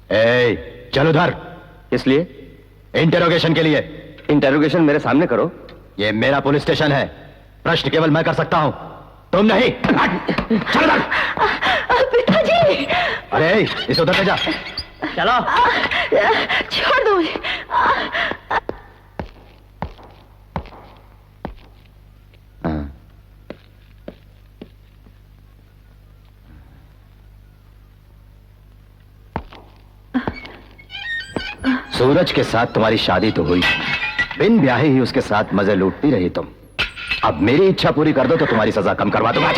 ए, चल उधर। इसलिए? इंटेरोगेशन के लिए। इंटेरोगेशन मेरे सामने करो। ये मेरा पुलिस स्टेशन है, प्रश्न केवल मैं कर सकता हूं, तुम नहीं। चल उधर। पिताजी। अरे इसे उधर ले जा। चलो। छोड़ दो मुझे। सूरज के साथ तुम्हारी शादी तो हुई, बिन ब्याहे ही उसके साथ मजे लूटती रही तुम। अब मेरी इच्छा पूरी कर दो तो तुम्हारी सजा कम करवा दूंगा।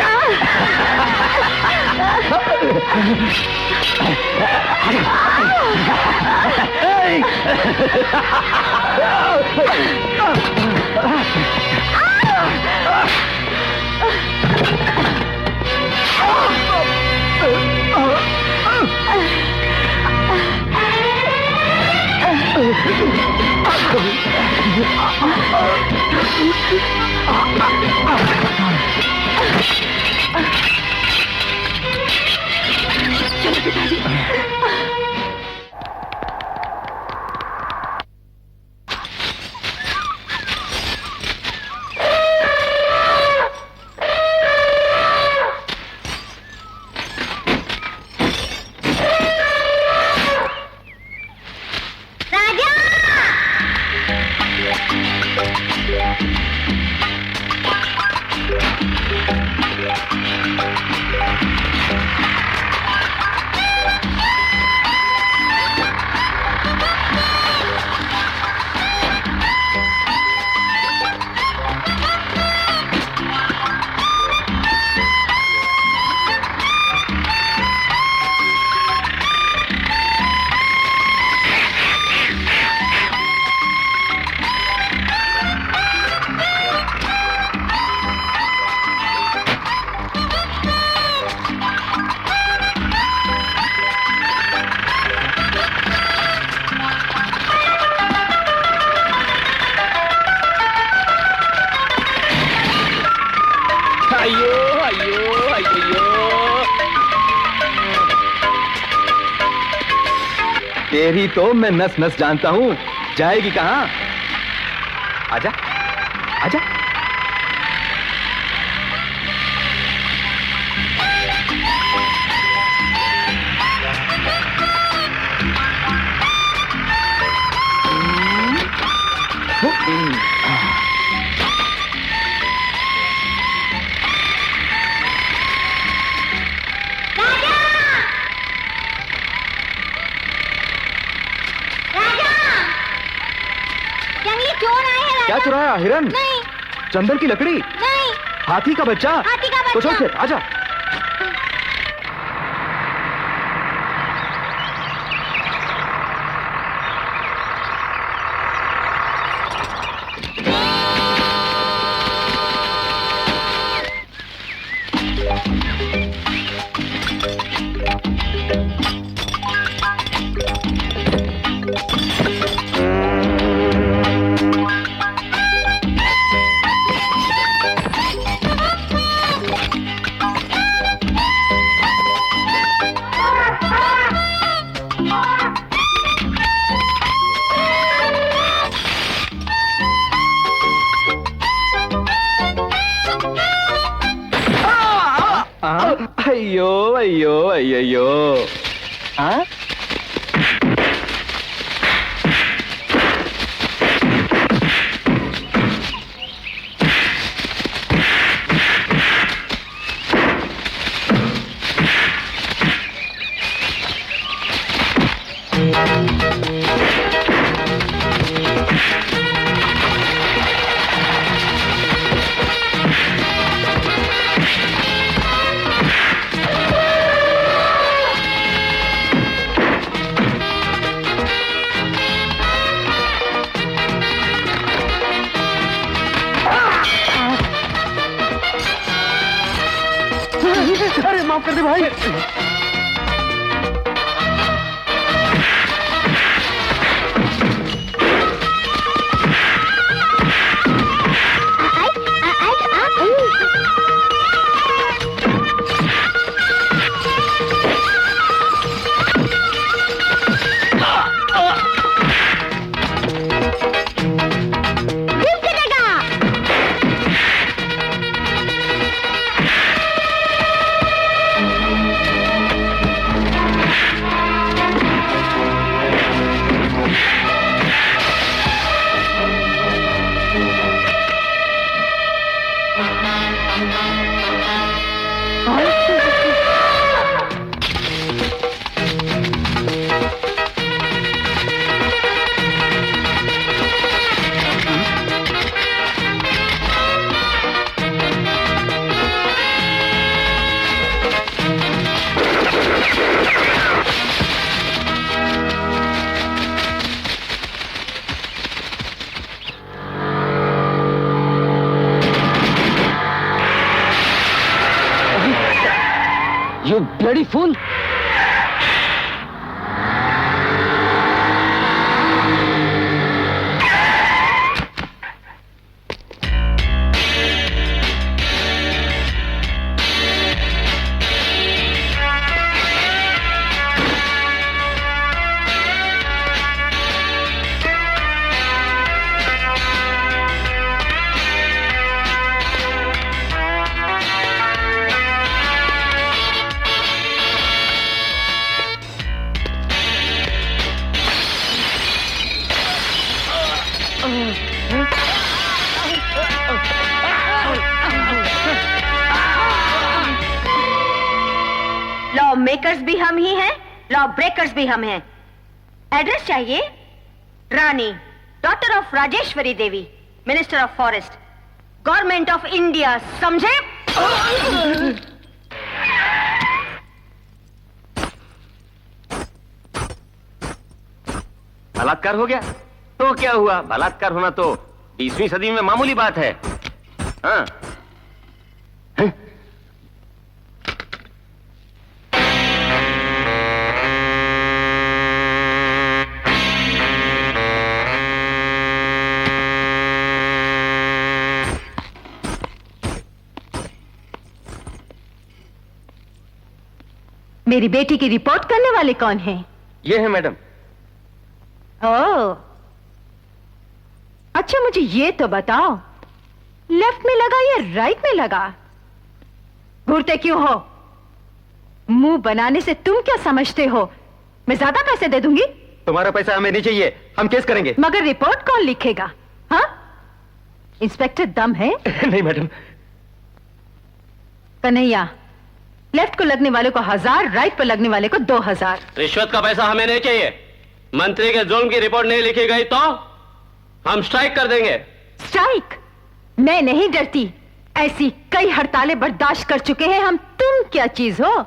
चलो पिताजी। तेरी तो मैं नस नस जानता हूं, जाएगी कहां? आजा, आजा। क्या चुराया? हिरन? नहीं। चंदन की लकड़ी? नहीं। हाथी का बच्चा? हाथी का बच्चा। तो चल फिर, आजा। अయ్యో అయ్యో అయ్యయ్యో अरे माफ कर दे भाई। You bloody fool! Law makers भी हम ही हैं, लॉ ब्रेकर्स भी हम हैं। एड्रेस चाहिए? Rani, daughter of Rajeshwari Devi, minister of forest, government of India, समझे? बलात्कार हो गया तो क्या हुआ? बलात्कार होना तो 20वीं सदी में मामूली बात है। हाँ। मेरी बेटी की रिपोर्ट करने वाले कौन हैं? ये है मैडम। ओह, अच्छा मुझे ये तो बताओ, लेफ्ट में लगा या राइट में लगा? घूरते क्यों हो? मुंह बनाने से तुम क्या समझते हो? मैं ज्यादा पैसे दे दूंगी। तुम्हारा पैसा हमें नहीं चाहिए, हम केस करेंगे। मगर रिपोर्ट कौन लिखेगा? हाँ, इंस्पेक्टर दम है? नहीं मैडम। कन्हैया, लेफ्ट को लगने वाले को 1000, राइट पर लगने वाले को 2000। रिश्वत का पैसा हमें नहीं चाहिए। मंत्री के जुल्म की रिपोर्ट नहीं लिखी गई तो हम स्ट्राइक कर देंगे। स्ट्राइक? मैं नहीं डरती, ऐसी कई हड़तालें बर्दाश्त कर चुके हैं हम। तुम क्या चीज हो?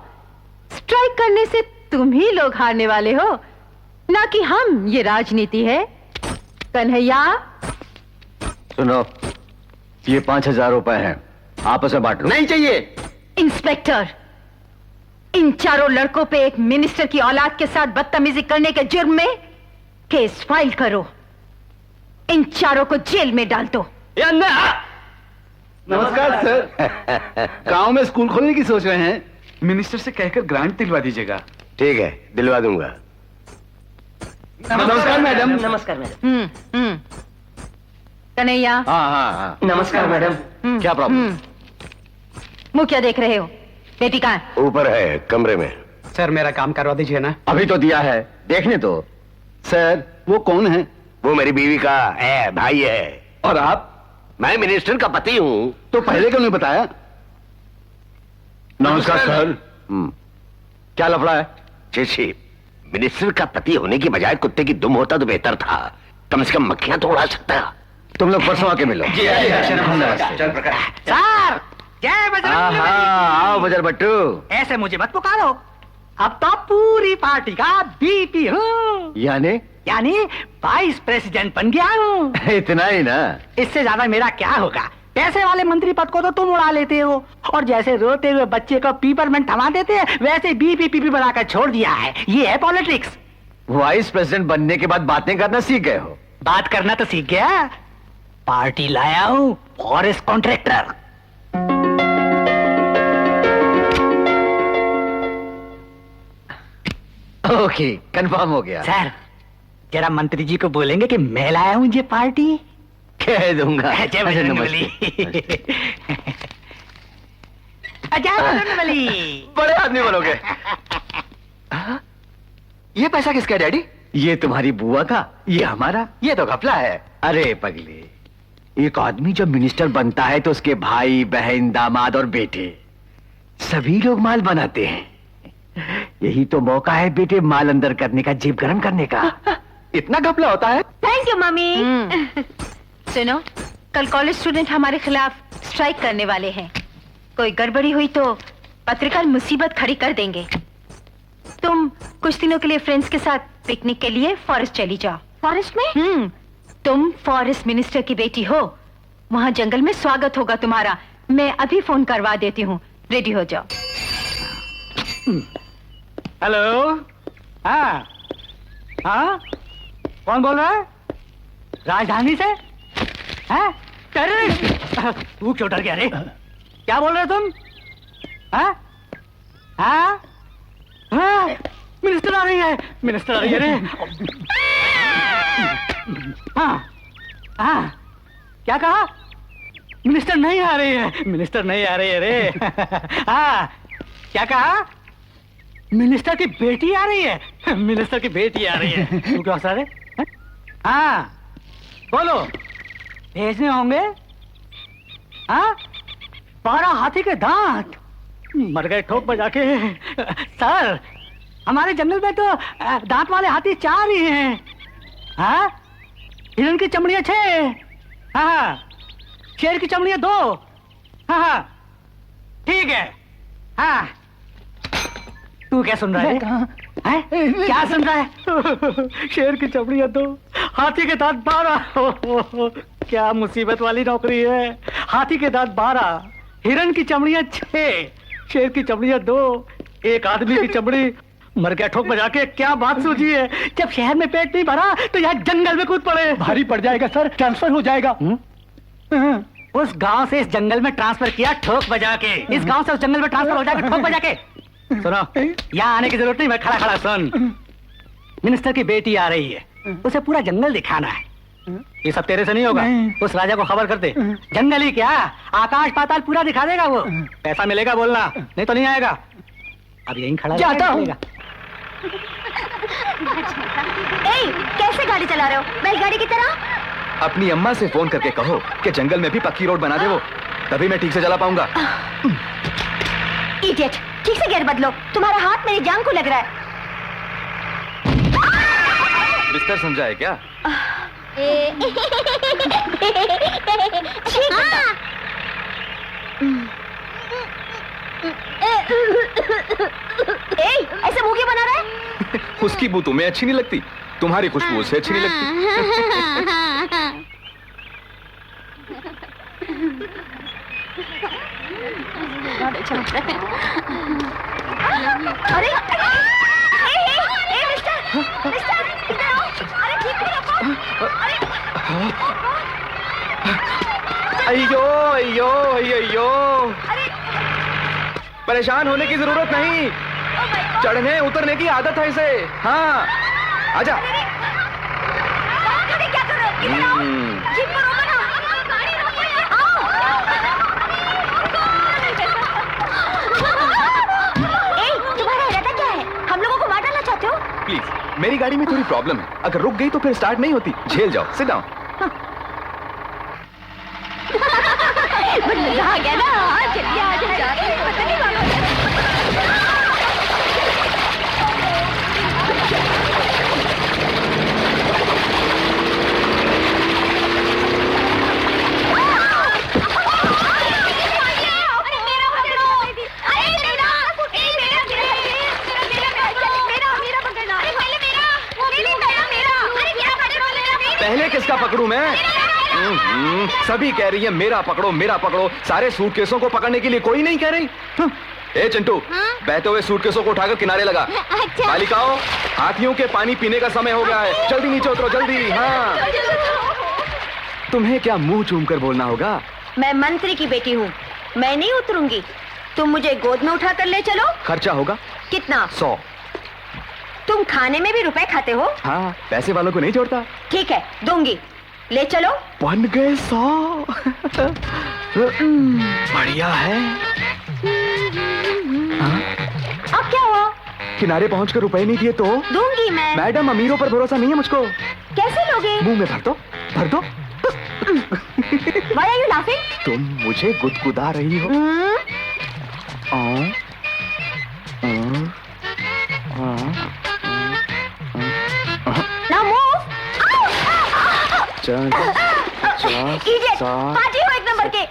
स्ट्राइक करने से तुम ही लोग हारने वाले हो, ना कि हम। ये राजनीति है। कन्हैया, सुनो, ये 5000 रुपए हैं, आपस में बांट लो। नहीं चाहिए। इंस्पेक्टर, इन चारों लड़कों पे एक मिनिस्टर की औलाद के साथ बदतमीजी करने के जुर्म में केस फाइल करो। इन चारों को जेल में डाल दो। नमस्कार सर। गांव में स्कूल खोलने की सोच रहे हैं, मिनिस्टर से कहकर ग्रांट दिलवा दीजिएगा। ठीक है, दिलवा दूंगा। नमस्कार मैडम। नमस्कार मैडम। कन्हैया। हाँ हाँ हाँ। नमस्कार मैडम। क्या प्रॉब्लम? मुंह क्या देख रहे हो? बेटी कहाँ है? ऊपर है, कमरे में। सर मेरा काम करवा दीजिए ना। अभी तो दिया है, देखने तो। सर वो कौन है? वो मेरी बीवी का भाई है। और आप? मैं मिनिस्टर का पति हूँ। तो पहले क्यों नहीं बताया? नमस्कार सर। क्या लफड़ा है? जी, मिनिस्टर का पति होने की बजाय कुत्ते की दुम होता तो बेहतर था। कम से कम मक्खियां तो उड़ा सकता। तुम लोग परसों आके मिलो। सर, जय बजरंग बली। आओ बजर बट्टू। ऐसे मुझे मत पुकारो, अब तो पूरी पार्टी का बीपी हूँ, यानी वाइस प्रेसिडेंट बन गया हूँ। इतना ही ना? इससे ज्यादा मेरा क्या होगा? पैसे वाले मंत्री पद को तो तुम उड़ा लेते हो, और जैसे रोते हुए बच्चे को पीपरमेंट थमा देते हैं, वैसे बीपी पीपी बनाकर छोड़ दिया है। ये है पॉलिटिक्स। वाइस प्रेसिडेंट बनने के बाद बातें करना सीख गए हो? बात करना तो सीख गया, पार्टी लाया हूँ फॉरेस्ट कॉन्ट्रैक्टर। ओके, कंफर्म हो गया। सर, जरा मंत्री जी को बोलेंगे कि मैं लाया हूँ ये पार्टी। कह दूंगा। जय बजरंग बली। जय बजरंग बली। बड़े आदमी बनोगे। ये पैसा किसका है डैडी? ये तुम्हारी बुआ का, ये हमारा, ये तो घपला है। अरे पगले, एक आदमी जब मिनिस्टर बनता है तो उसके भाई बहन दामाद और बेटे सभी लोग माल बनाते हैं। यही तो मौका है बेटे माल अंदर करने का, जेब गरम करने का। इतना घपला होता है? Thank you mummy. सुनो, कल कॉलेज स्टूडेंट हमारे खिलाफ स्ट्राइक करने वाले हैं। कोई गड़बड़ी हुई तो पत्रकार मुसीबत खड़ी कर देंगे। तुम कुछ दिनों के लिए फ्रेंड्स के साथ पिकनिक के लिए फॉरेस्ट चली जाओ। फॉरेस्ट में? तुम फॉरेस्ट मिनिस्टर की बेटी हो, वहां जंगल में स्वागत होगा तुम्हारा। मैं अभी फोन करवा देती हूँ, रेडी हो जाओ। हेलो। हाँ हाँ, कौन बोल रहा है? राजधानी से? हैं? टेररिस्ट? तू क्यों डर गया रे? क्या बोल रहे तुम? हाँ हाँ हाँ, मिनिस्टर आ रही है, मिनिस्टर आ रही है रे। हाँ हाँ, क्या कहा? मिनिस्टर नहीं आ रही है, मिनिस्टर नहीं आ रही है रे। हाँ, क्या कहा? मिनिस्टर की बेटी आ रही है, मिनिस्टर की बेटी आ रही है। तू क्या हंस रहा है? हाँ बोलो, भेजने होंगे? हाँ, 12 हाथी के दांत मर गए ठोक बजा के। सर, हमारे जंगल में तो दांत वाले हाथी 4 ही हैं। हाँ, हिरण की चमड़ियां 6, हाँ, शेर की चमड़ियां 2, हाँ, ठीक है। हाँ, तू क्या सुन रहा है? हैं? क्या सुन रहा है? शेर की चमड़ियां 2, हाथी के दांत 12। क्या मुसीबत वाली नौकरी है। हाथी के दांत 12, हिरण की चमड़ियां 6, शेर की चमड़ियां 2, एक आदमी की चमड़ी मर गया ठोक बजा के। क्या बात सूझी है? जब शहर में पेट नहीं भरा तो यहाँ जंगल में कूद पड़े। भारी पड़ जाएगा सर, ट्रांसफर हो जाएगा। उस गांव से इस जंगल में ट्रांसफर किया ठोक बजा के। इस गांव से उस जंगल में ट्रांसफर हो जाएगा ठोक बजा के। सुनो, यहाँ आने की जरूरत नहीं, मैं खड़ा खड़ा सुन। मिनिस्टर की बेटी आ रही है, उसे पूरा जंगल दिखाना है। ये सब तेरे से नहीं होगा। उस राजा को खबर कर दे। जंगल ही क्या, आकाश पाताल पूरा दिखा देगा वो। पैसा मिलेगा बोलना, नहीं तो नहीं आएगा। अब यहीं खड़ा जाता हूँ। कैसे गाड़ी चला रहे हो? बैलगाड़ी की तरह? अपनी अम्मा से फोन करके कहो कि जंगल में भी पक्की रोड बना दे वो, तभी मैं ठीक से चला पाऊंगा। इडियट, ठीक से गियर बदलो, तुम्हारा हाथ मेरी जान को लग रहा है। बिस्तर समझा है क्या? ऐसे मुंह क्यों बना रहा है? उसकी बू तुम्हें अच्छी नहीं लगती, तुम्हारी खुशबू उसे अच्छी नहीं लगती। अरे मिस्टर, इधर आओ। अरे ठीक है रखो। अयो अयो अयो अयो, परेशान होने की जरूरत नहीं, चढ़ने उतरने की आदत है इसे। हाँ, आजा। क्या कर रहे हो? इधर आओ। जीप को रोको ना। आओ। तुम्हारा इरादा क्या है? हम लोगों को मार डालना चाहते हो? प्लीज, मेरी गाड़ी में थोड़ी प्रॉब्लम है, अगर रुक गई तो फिर स्टार्ट नहीं होती। झेल जाओ, सिट डाउन। मजा आ गया ना? चलिए आजा। पता नहीं पहले किसका पकड़ूं मैं? सभी कह रही है मेरा पकड़ो मेरा पकड़ो, सारे सूटकेसों को पकड़ने के लिए कोई नहीं कह रही। ए चिंटू, बहते हुए सूटकेसों को उठाकर किनारे लगा। अच्छा। बालिकाओं, हाथियों के पानी पीने का समय हो गया है, जल्दी नीचे उतरो जल्दी। हाँ, तुम्हें क्या मुंह चूम कर बोलना होगा? मैं मंत्री की बेटी हूँ, मैं नहीं उतरूंगी। तुम मुझे गोद में उठा कर ले चलो। खर्चा होगा कितना? 100। तुम खाने में भी रुपए खाते हो? हाँ, पैसे वालों को नहीं छोड़ता। ठीक है, दूंगी, ले चलो। बन गए 100। बढ़िया है। अब क्या हुआ? किनारे पहुंचकर रुपए नहीं दिए तो? दूंगी मैं। मैडम, अमीरों पर भरोसा नहीं है मुझको। कैसे लोगे? मुंह में भर दो, भर दो। Why are you laughing? तुम मुझे गुदगुदा रही हो। Now move. Idiot! 50, पार्टी हो एक नंबर के।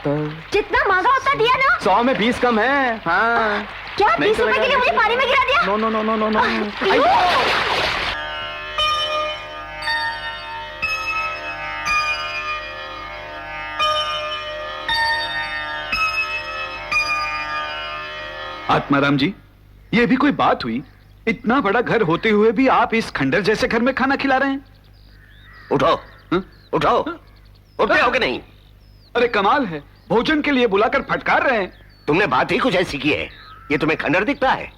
जितना मांगा उतना दिया ना? 100 में 20 कम है। हाँ, क्या नहीं 20 रुपए के लिए मुझे पानी में गिरा दिया? No no no no no no. Atmaram ji, ये भी कोई बात हुई? इतना बड़ा घर होते हुए भी आप इस खंडर जैसे घर में खाना खिला रहे हैं? उठो, हाँ? उठो, उठते हो कि नहीं? अरे कमाल है, भोजन के लिए बुलाकर फटकार रहे हैं। तुमने बात ही कुछ ऐसी की है। ये तुम्हें खंडर दिखता है?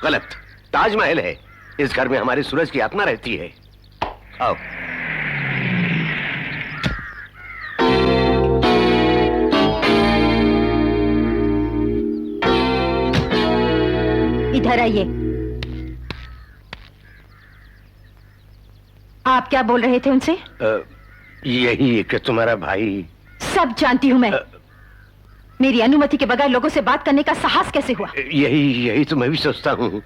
गलत, ताजमहल है। इस घर में हमारी सूरज की आत्मा रहती है। आओ। इधर आइए। आप क्या बोल रहे थे उनसे? यही कि तुम्हारा भाई। सब जानती हूं मैं। मेरी अनुमति के बगैर लोगों से बात करने का साहस कैसे हुआ? यही तो मैं भी सोचता हूँ।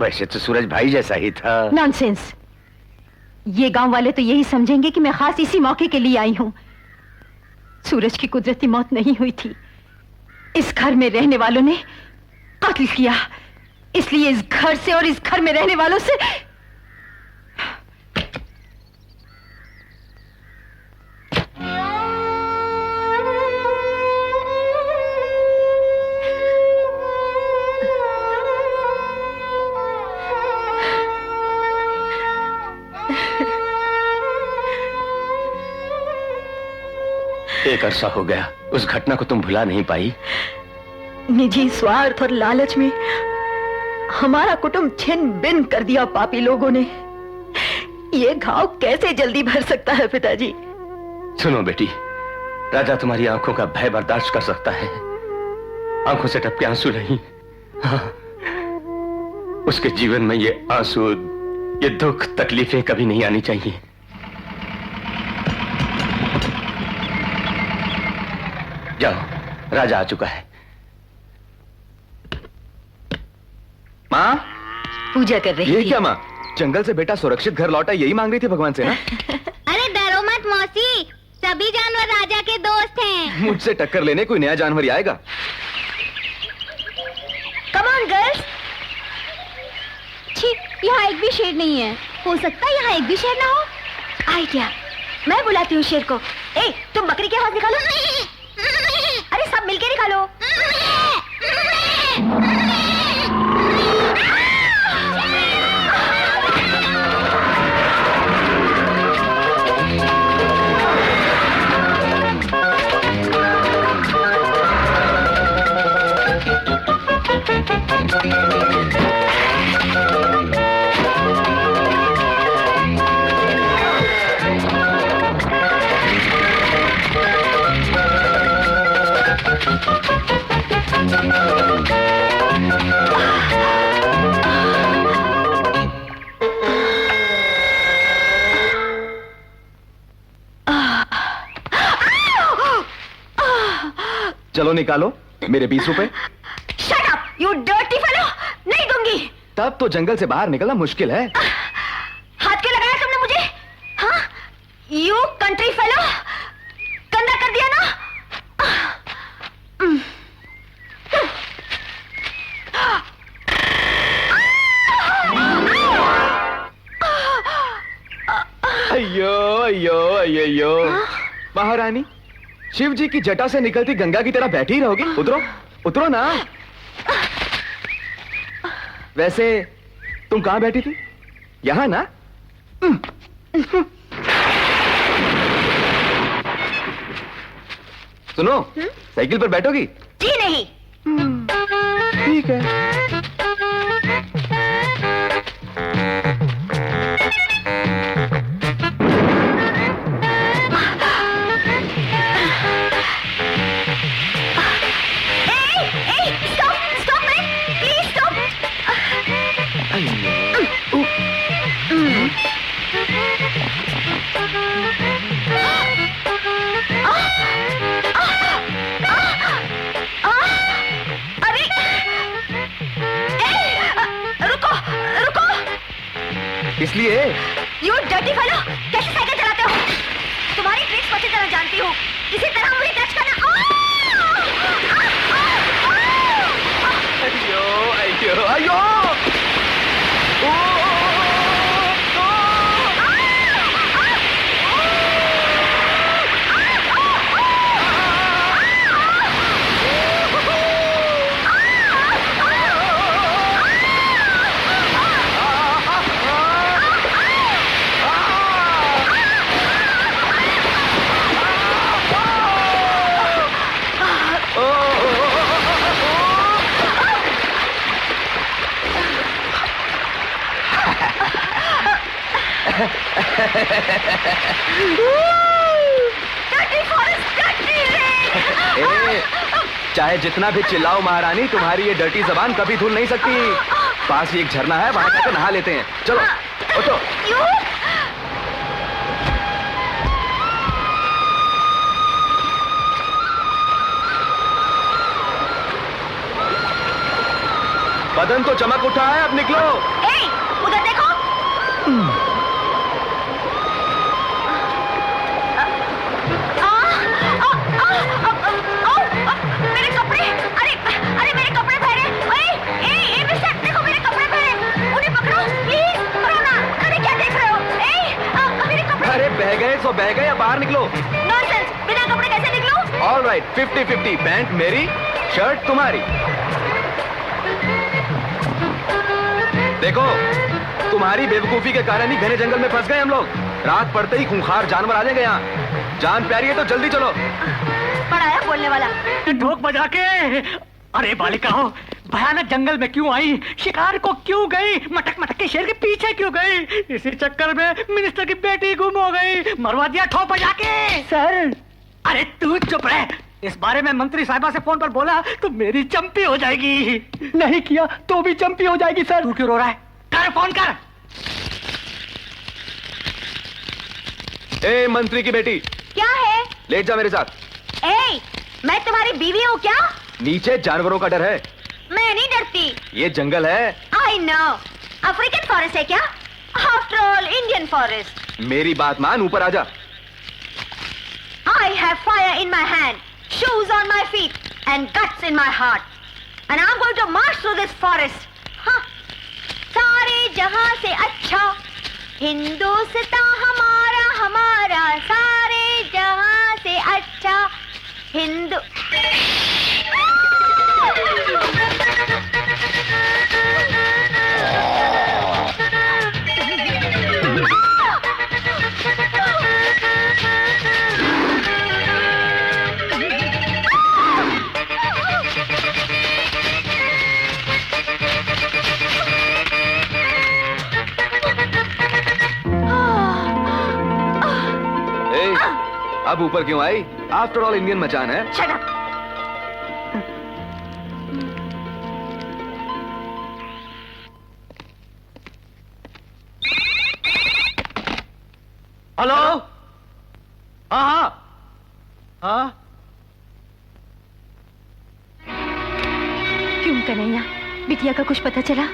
वैसे तो सूरज भाई जैसा ही था। नॉनसेंस। ये गांव वाले तो यही समझेंगे कि मैं खास इसी मौके के लिए आई हूं। सूरज की कुदरती मौत नहीं हुई थी, इस घर में रहने वालों ने कत्ल किया। इसलिए इस घर से और इस घर में रहने वालों से एक अरसा हो गया, उस घटना को तुम भुला नहीं पाई। निजी स्वार्थ और लालच में हमारा कुटुंब छिन बिन कर दिया पापी लोगों ने। ये घाव कैसे जल्दी भर सकता है पिताजी? सुनो बेटी, राजा तुम्हारी आंखों का भय बर्दाश्त कर सकता है, आंखों से टपके आंसू नहीं। हाँ, उसके जीवन में ये आंसू, ये दुख, तकलीफें कभी नहीं आनी चाहिए। जाओ, राजा आ चुका है। माँ, पूजा कर रही ये थी। क्या माँ? जंगल से बेटा सुरक्षित घर लौटा, यही मांग रही थी भगवान से ना? अरे डरो मत मौसी, सभी जानवर राजा के दोस्त हैं। मुझसे टक्कर लेने कोई नया जानवर ही आएगा। Come on girls. छी, यहाँ एक भी शेर नहीं है। हो सकता है यहाँ एक भी शेर ना हो। आइडिया, मैं बुलाती हूँ शेर को। ए, तुम बकरी की आवाज निकालो। अरे सब मिलके निकालो। चलो निकालो मेरे 20 रुपए। Shut up, you dirty fellow! नहीं दूंगी। तब तो जंगल से बाहर निकलना मुश्किल है। हाथ क्यों लगाया तुमने मुझे? हाँ? You country fellow! गंदा कर दिया ना? अयो अयो अयो अयो। महारानी, शिव जी की जटा से निकलती गंगा की तरह बैठी ही रहोगी? उतरो, उतरो ना। वैसे तुम कहां बैठी थी? यहां ना? सुनो, साइकिल पर बैठोगी? जी नहीं। ठीक है। इसलिए You dirty fellow! कैसे साइकिल चलाते हो? तुम्हारी ट्रिक्स अच्छी तरह जानती हूँ। इसी तरह मुझे टच करना। अयो अयो अयो। चाहे जितना भी चिल्लाओ महारानी, तुम्हारी ये डर्टी जबान कभी धुल नहीं सकती। पास ही एक झरना है, वहां जाकर नहा लेते हैं। चलो उठो। बदन तो चमक उठा है, अब निकलो। उधर देखो। मेरे कपड़े, अरे मेरे कपड़े पहने। मिस्टर, देखो मेरे कपड़े पहने, उन्हें पकड़ो प्लीज, पकड़ो ना। अरे क्या देख रहे हो? मेरे कपड़े। अरे बह गए सो बह गए, अब बाहर निकलो। नॉनसेंस, बिना कपड़े कैसे निकलूं? ऑल राइट, 50-50, पैंट मेरी, शर्ट तुम्हारी। देखो, तुम्हारी बेवकूफी के कारण ही घने जंगल में फंस गए हम लोग। रात पड़ते ही खूंखार जानवर आ जाएंगे यहाँ। जान प्यारी है तो जल्दी चलो। बड़ा है बोलने वाला। ढोक बजा के। अरे बालिका हो, भयानक जंगल में क्यों आई? शिकार को क्यों गई? मटक मटक के शेर के पीछे क्यों गई? इसी चक्कर में मिनिस्टर की बेटी गुम हो गई। मरवा दिया ठोक बजा के। सर, अरे तू चुप रह। इस बारे में मंत्री साहिबा से फोन पर बोला तो मेरी चंपी हो जाएगी। नहीं किया तो भी चंपी हो जाएगी सर। तू क्यों रो रहा है? कर फोन कर। ए मंत्री की बेटी, क्या है? लेट जा मेरे साथ। मैं तुम्हारी बीवी हूँ क्या? नीचे जानवरों का डर है। मैं नहीं डरती। ये जंगल है। I know. अफ्रीकन फॉरेस्ट है क्या? After all Indian forest. मेरी बात मान, ऊपर आजा। I have fire in my hand, shoes on my feet, and guts in my heart, and I'm going to march through this forest. हाँ, सारे जहां से अच्छा हिंदुस्तान हमारा हमारा, सारे जहां से अच्छा हिंदू। अब ऊपर क्यों आई? आफ्टर ऑल इंडियन मचान है। Shut up. हेलो। हाँ। क्यों कन्हैया, बिटिया का कुछ पता चला?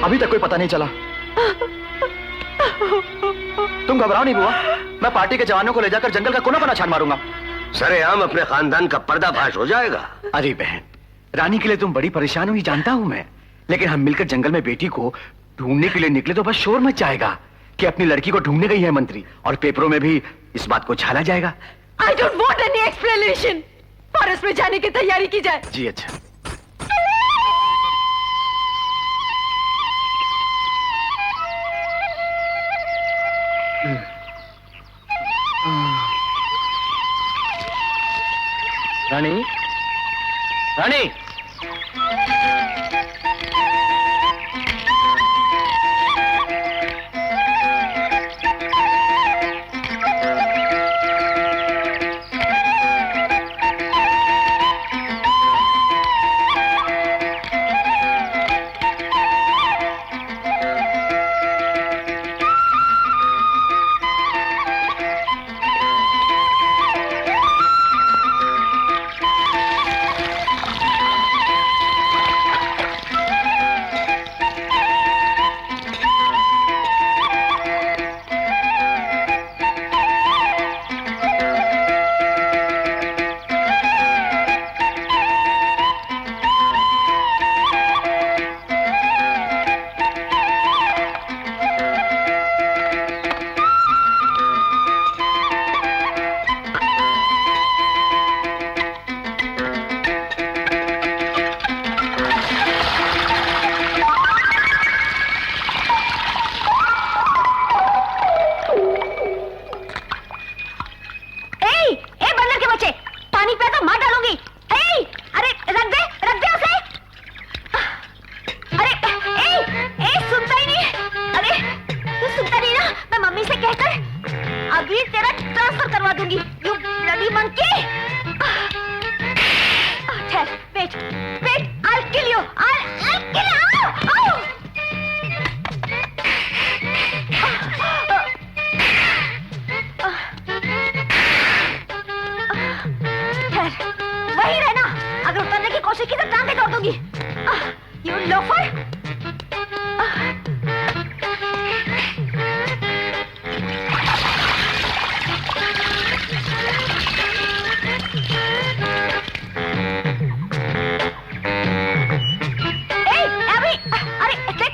अभी तक कोई पता नहीं चला। तुम घबराओ नहीं बुआ, मैं पार्टी के जवानों को ले जाकर जंगल का कोना कोना छान मारूंगा। सरेआम अपने खानदान का पर्दाफाश हो जाएगा। अरे बहन, रानी के लिए तुम बड़ी परेशान हुई जानता हूं मैं, लेकिन हम मिलकर जंगल में बेटी को ढूंढने के लिए निकले तो बस शोर मच जाएगा कि अपनी लड़की को ढूंढने गई है मंत्री, और पेपरों में भी इस बात को छाला जाएगा। I don't want any explanation. Forest में जाने की तैयारी की जाए। जी अच्छा। रानी, रानी, जाऊंगी। You loafer.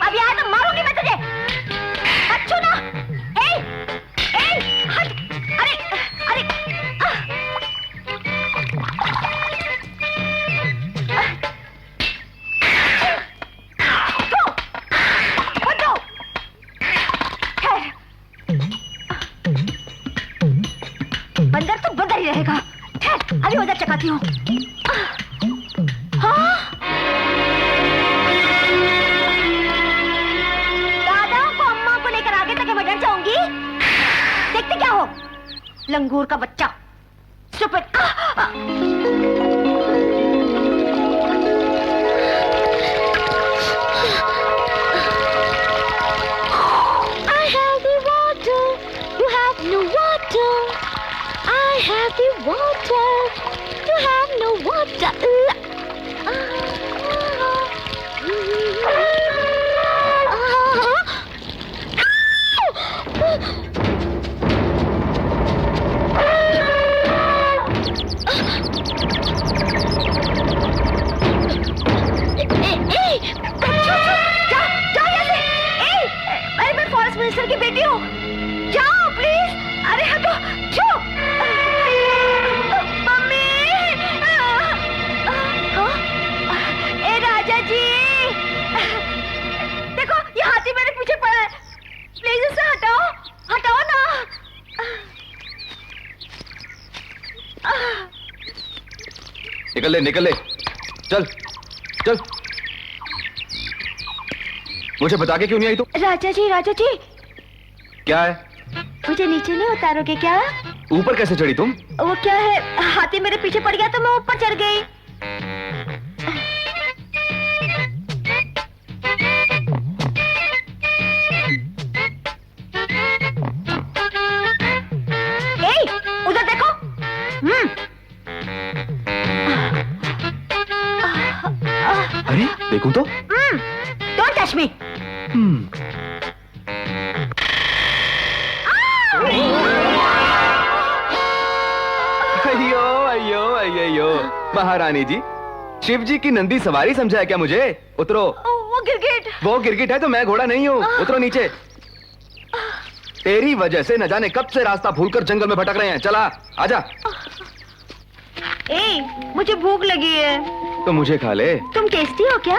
अभी आया तो मारूंगी मैं तुझे। अच्छू ना। हट। अरे अरे बंदर तो बंदर ही रहेगा। अभी उधर चकाती हूँ। देखते क्या हो लंगूर का बच्चा। Stupid. I have the water, you have no water. I have the water, you have no water. Minister की बेटी हूँ। जाओ प्लीज। अरे हटो। छो। मम्मी। ए राजा जी। देखो ये हाथी मेरे पीछे पड़ा है। प्लीज उसे हटाओ। हटाओ ना। निकल ले निकल ले। चल चल। मुझे बता के क्यों नहीं आई तू? राजा जी क्या है? मुझे नीचे नहीं उतारोगे क्या? ऊपर कैसे चढ़ी तुम? वो क्या है, हाथी मेरे पीछे पड़ गया तो मैं ऊपर चढ़ गई। उधर देखो। अरे देखूं तो? Don't touch me. अयो अयो अयो महारानी जी, शिव जी की नंदी सवारी समझा है क्या मुझे? उतरो। वो गिरगिट। वो गिरगिट है तो मैं घोड़ा नहीं हूँ। उतरो नीचे। तेरी वजह से न जाने कब से रास्ता भूलकर जंगल में भटक रहे हैं। चला आजा। मुझे भूख लगी है। तो मुझे खा ले। तुम टेस्टी हो क्या?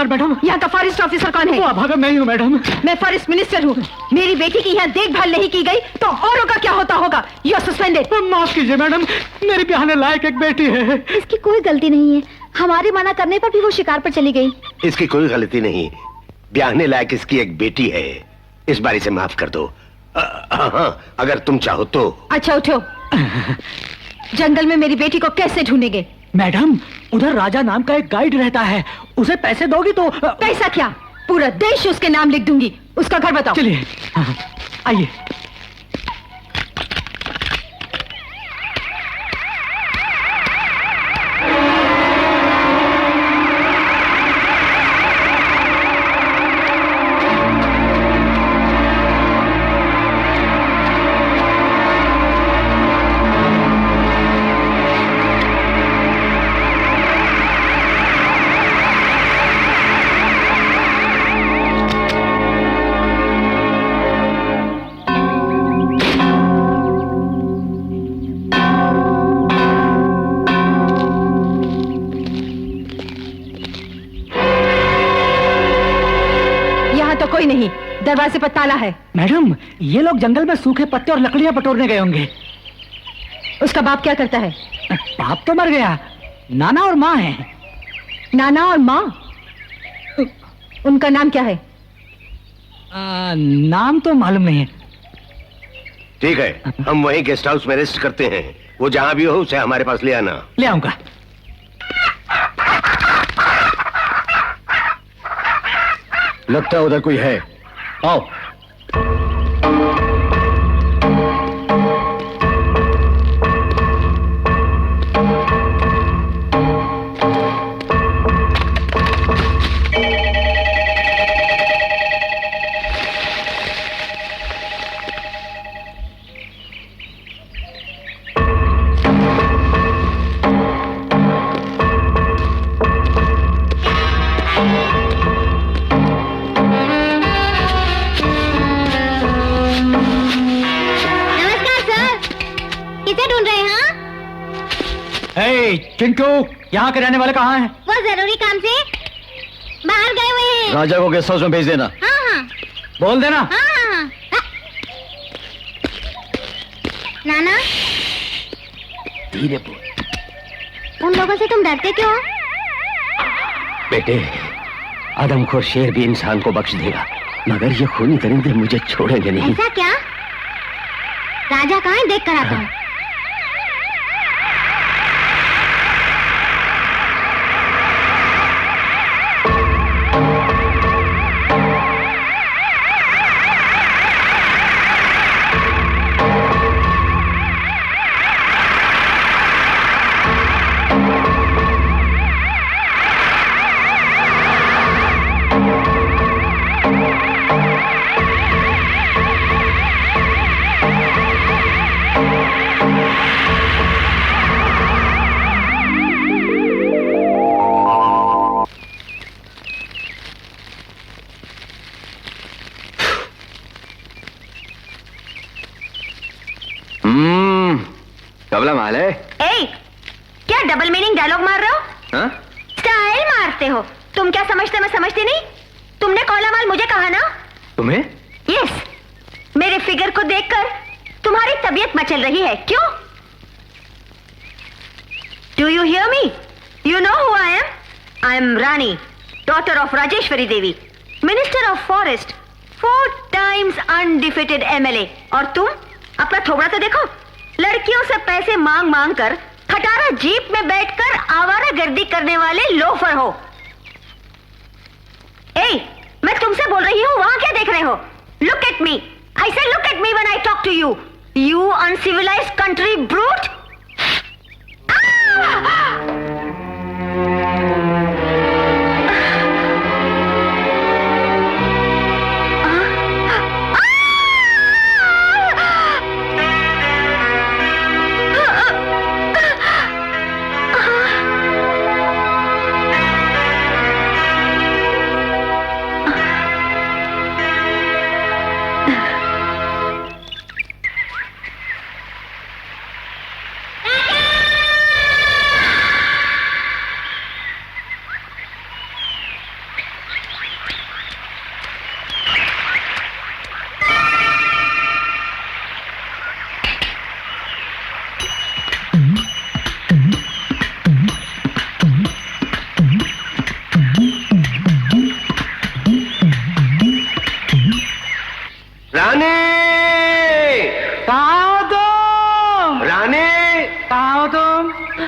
मैडम, यहाँ का फॉरेस्ट ऑफिसर कौन है? भागा मैं ही हूँ मैडम। मैं फॉरेस्ट मिनिस्टर हूँ। मेरी बेटी की यहाँ देखभाल नहीं की गई तो औरों का क्या होता होगा? You are suspended. माफ कीजिए मैडम, मेरी ब्याहने लायक एक बेटी है। इसकी कोई गलती नहीं है। हमारे मना करने पर भी वो शिकार पर चली गई। इसकी कोई गलती नहीं, ब्याहने लायक इसकी एक बेटी है। इस बारी से माफ कर दो। अगर तुम चाहो तो। अच्छा उठो। जंगल में मेरी बेटी को कैसे ढूंढेंगे? मैडम, उधर राजा नाम का एक गाइड रहता है, उसे पैसे दोगी तो। पैसा क्या, पूरा देश उसके नाम लिख दूंगी। उसका घर बताओ। चलिए आइए। कोई नहीं, दरवाजे पर ताला है। मैडम, ये लोग जंगल में सूखे पत्ते और लकड़ियां बटोरने गए होंगे। उसका बाप क्या करता है? बाप तो मर गया, नाना और माँ हैं। नाना और माँ? उनका नाम क्या है? नाम तो मालूम नहीं है। ठीक है, हम वहीं गेस्ट हाउस में रेस्ट करते हैं। वो जहां भी हो उसे हमारे पास ले आना। ले आऊंगा। लगता है उधर कोई है, आओ। चिंटू, यहाँ के रहने वाले कहाँ हैं? वो जरूरी काम से बाहर गए हुए हैं। राजा को गेस्ट हाउस में भेज देना। हाँ हाँ। बोल देना। हाँ हाँ। नाना, धीरे बोल। उन लोगों से तुम डरते क्यों? बेटे, आदमखोर शेर भी इंसान को बख्श देगा, मगर ये खूनी दरिंदे मुझे छोड़ेंगे नहीं। ऐसा क्या? राजा कहाँ है, देख कर आता हूँ। कबला माल है। ए, क्या डबल मीनिंग डायलॉग मार रहे हो? हाँ? स्टाइल मारते हो। तुम क्या समझते, मैं समझती नहीं? तुमने कौला माल मुझे कहा ना? तुम्हें? यस, मेरे फिगर को देखकर तुम्हारी तबीयत मचल रही है, क्यों? Do you hear me? You know who I am? I am Rani, daughter of Rajeshwari Devi, minister of forest, 4 times undefeated MLA। और तुम अपना थोबड़ा तो देखो, लड़कियों से पैसे मांग मांग कर खटारा जीप में बैठकर आवारागर्दी करने वाले लोफर हो। ए, मैं तुमसे बोल रही हूँ, वहां क्या देख रहे हो? Look at me, I say look at me when I talk to you, you uncivilised country brute.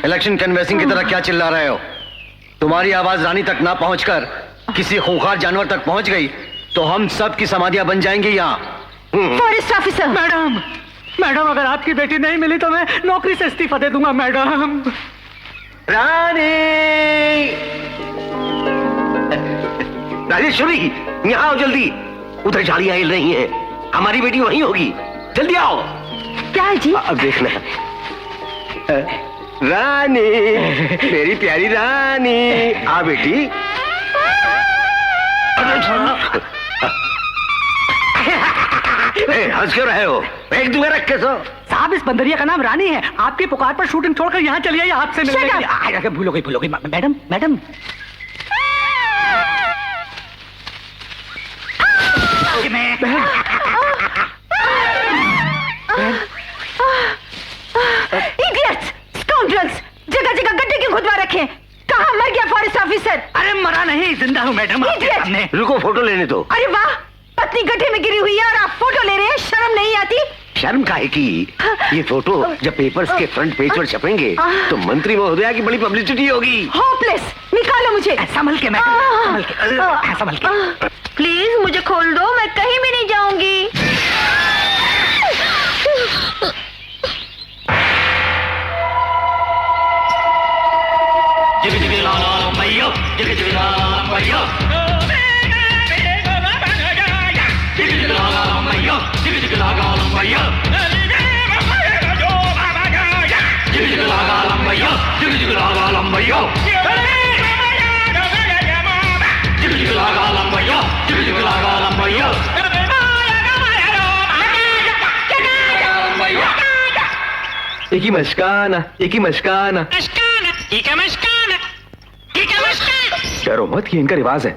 Election canvassing की तरह क्या चिल्ला रहे हो? तुम्हारी आवाज रानी तक ना पहुंचकर किसी खूंखार जानवर तक पहुंच गई तो हम सब की समाधियां बन जाएंगी यहाँ। Forest officer. मैडम, मैडम, अगर आपकी बेटी नहीं मिली तो मैं नौकरी से इस्तीफा दे दूंगा मैडम। रानी, राजेश्वरी, यहाँ आओ जल्दी। उधर झाड़ियां हिल रही हैं, हमारी बेटी वहीं होगी, जल्दी आओ। क्या है जी? अब देखना। रानी, मेरी प्यारी रानी, आ बेटी। हंस क्यों रहे हो? एक दूसरे रख के सो। साहब, इस बंदरिया का नाम रानी है। आपकी पुकार पर शूटिंग छोड़कर यहाँ चली आई आपसे मिलने के लिए। भूलो गई मैडम, मैडम। सामने। रुको, फोटो लेने दो। अरे वाह, पत्नी गड्ढे में गिरी हुई है और आप फोटो ले रहे हैं, शर्म नहीं आती? शर्म काहे की? ये फोटो जब पेपर्स के फ्रंट पेज पर छपेंगे तो मंत्री महोदया की बड़ी पब्लिसिटी होगी। होपलेस, निकालो मुझे। संभल के मैं, संभल के। प्लीज मुझे खोल दो, मैं कहीं भी नहीं जाऊंगी। जिग जिग ला ला मैया, जिग जिग ला ला मैया, जिग जिग ला ला मैया, जिग जिग ला ला मैया, जिग जिग ला ला मैया, जिग जिग ला ला मैया, जिग जिग ला ला मैया, जिग जिग ला ला मैया। एक ही मस्काना, एक ही मस्काना। डरो मत, ये इनका रिवाज है।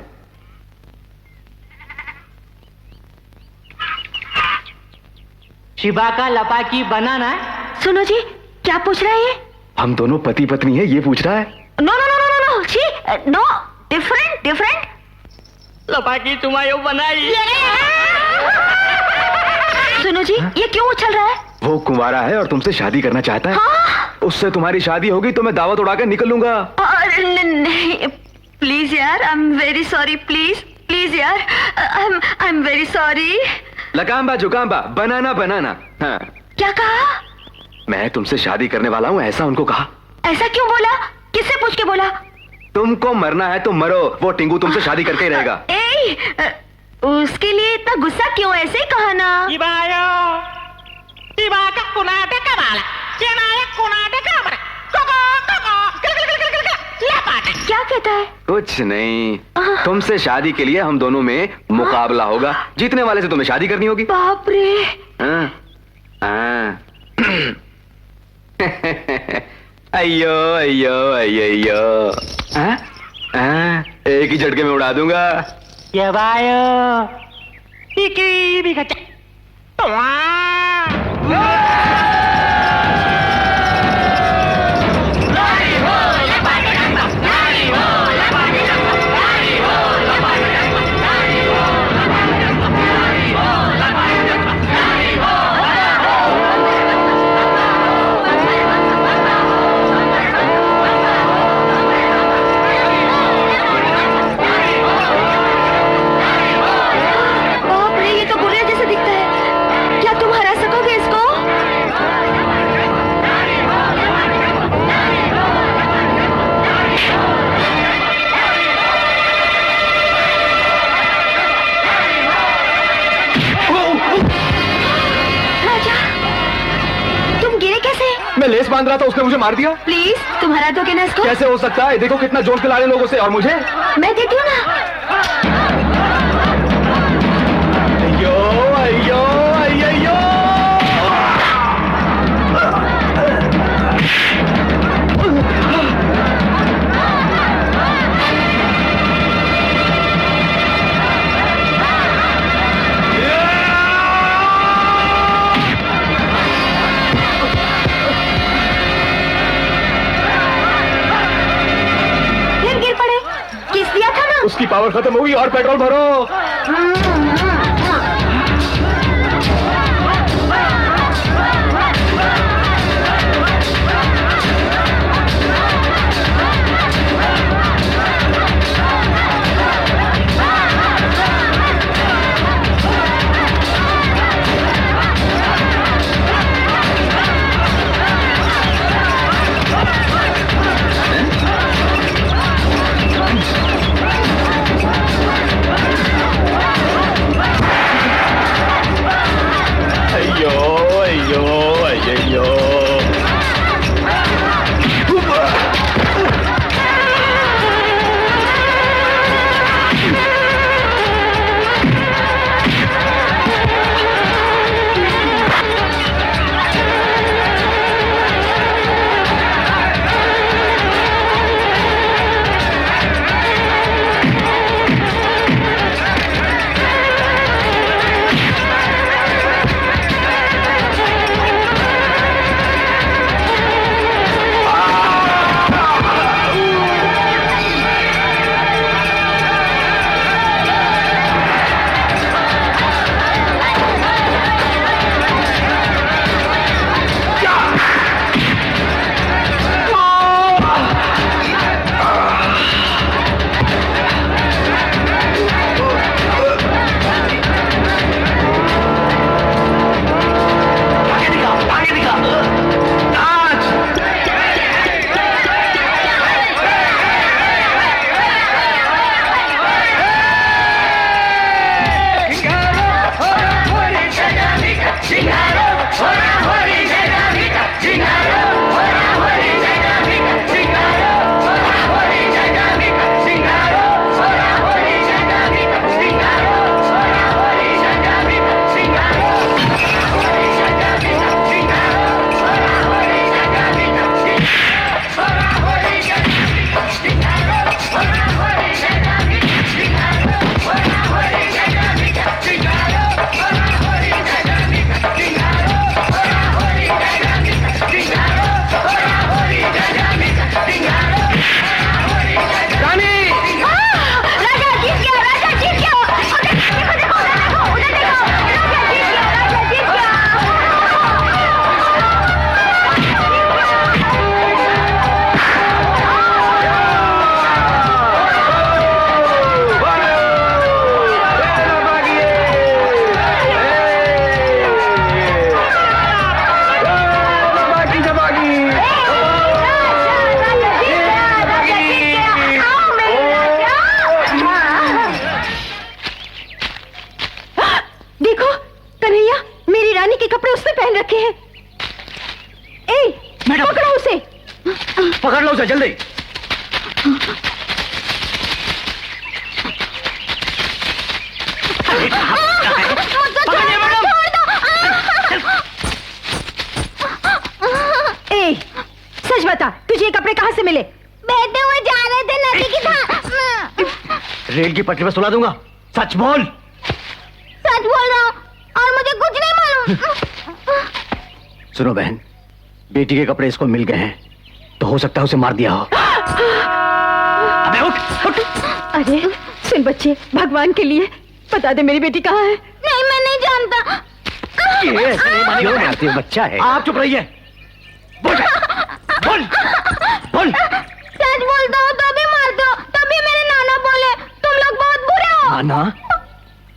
शिबा का लपाकी बनाना है। सुनो जी, क्या पूछ रहा है ये? हम दोनों पति पत्नी है, ये पूछ रहा है। No no no no no, छी, नो, डिफरेंट डिफरेंट। लपाकी तुम्हारी बनाई। सुनो जी, ये क्यों उछल रहा है? वो कुंवारा है और तुमसे शादी करना चाहता है। हाँ? उससे तुम्हारी शादी होगी तो मैं दावत उड़ाकर निकल लूंगा। नहीं, प्लीज यार, I am very sorry, please please यार, आई एम वेरी सॉरी। लकाम्बा जुकाम्बा, बनाना बनाना। हाँ। क्या कहा? मैं तुमसे शादी करने वाला हूँ, ऐसा उनको कहा। ऐसा क्यों बोला? किससे पूछ के बोला? तुमको मरना है तो मरो, वो टिंगू तुमसे शादी करके ही रहेगा। उसके लिए इतना गुस्सा क्यों? ऐसे ही कहा ना। क्या कहता है? कुछ नहीं, तुमसे शादी के लिए हम दोनों में मुकाबला होगा, जीतने वाले से तुम्हें शादी करनी होगी। बाप रे। हाँ, हाँ। अयो अयो अयो अयो। हाँ? हाँ, एक ही झटके में उड़ा दूंगा। ये बायो इकी भी खचा। मैं लेस बांध रहा था, उसने मुझे मार दिया। प्लीज तुम हरा दोगे ना इसको? कैसे हो सकता है? देखो कितना जोर के लाड़े लोगों से, और मुझे। मैं देती हूँ ना। अयो अयो अयो। उसकी पावर खत्म हुई और पेट्रोल भरो। लड़के हैं। ए, मैडम। पकड़ो उसे। पकड़ लो उसे जल्दी। पकड़िए मैडम। ए, सच बता, तुझे ये कपड़े कहाँ से मिले? बहते हुए जा रहे थे नदी की धार। रेल की पटरी पर सुला दूंगा, सच बोल। सच बोल रहा हूँ और मुझे कुछ नहीं मालूम। सुनो बहन, बेटी के कपड़े इसको मिल गए हैं तो हो सकता है उसे मार दिया हो। अबे उठ उठ। अरे सुन बच्चे, भगवान के लिए बता दे मेरी बेटी कहाँ है। नहीं, मैं नहीं जानता। ये ऐसे नहीं मानेगा। क्यों मारती हो? बच्चा है। आप चुप रहिए। बोल बोल बोल। सच बोलता हूँ तो भी मारते हो। तभी मेरे नाना बोले तुम लोग बहुत बुरे हो। नाना?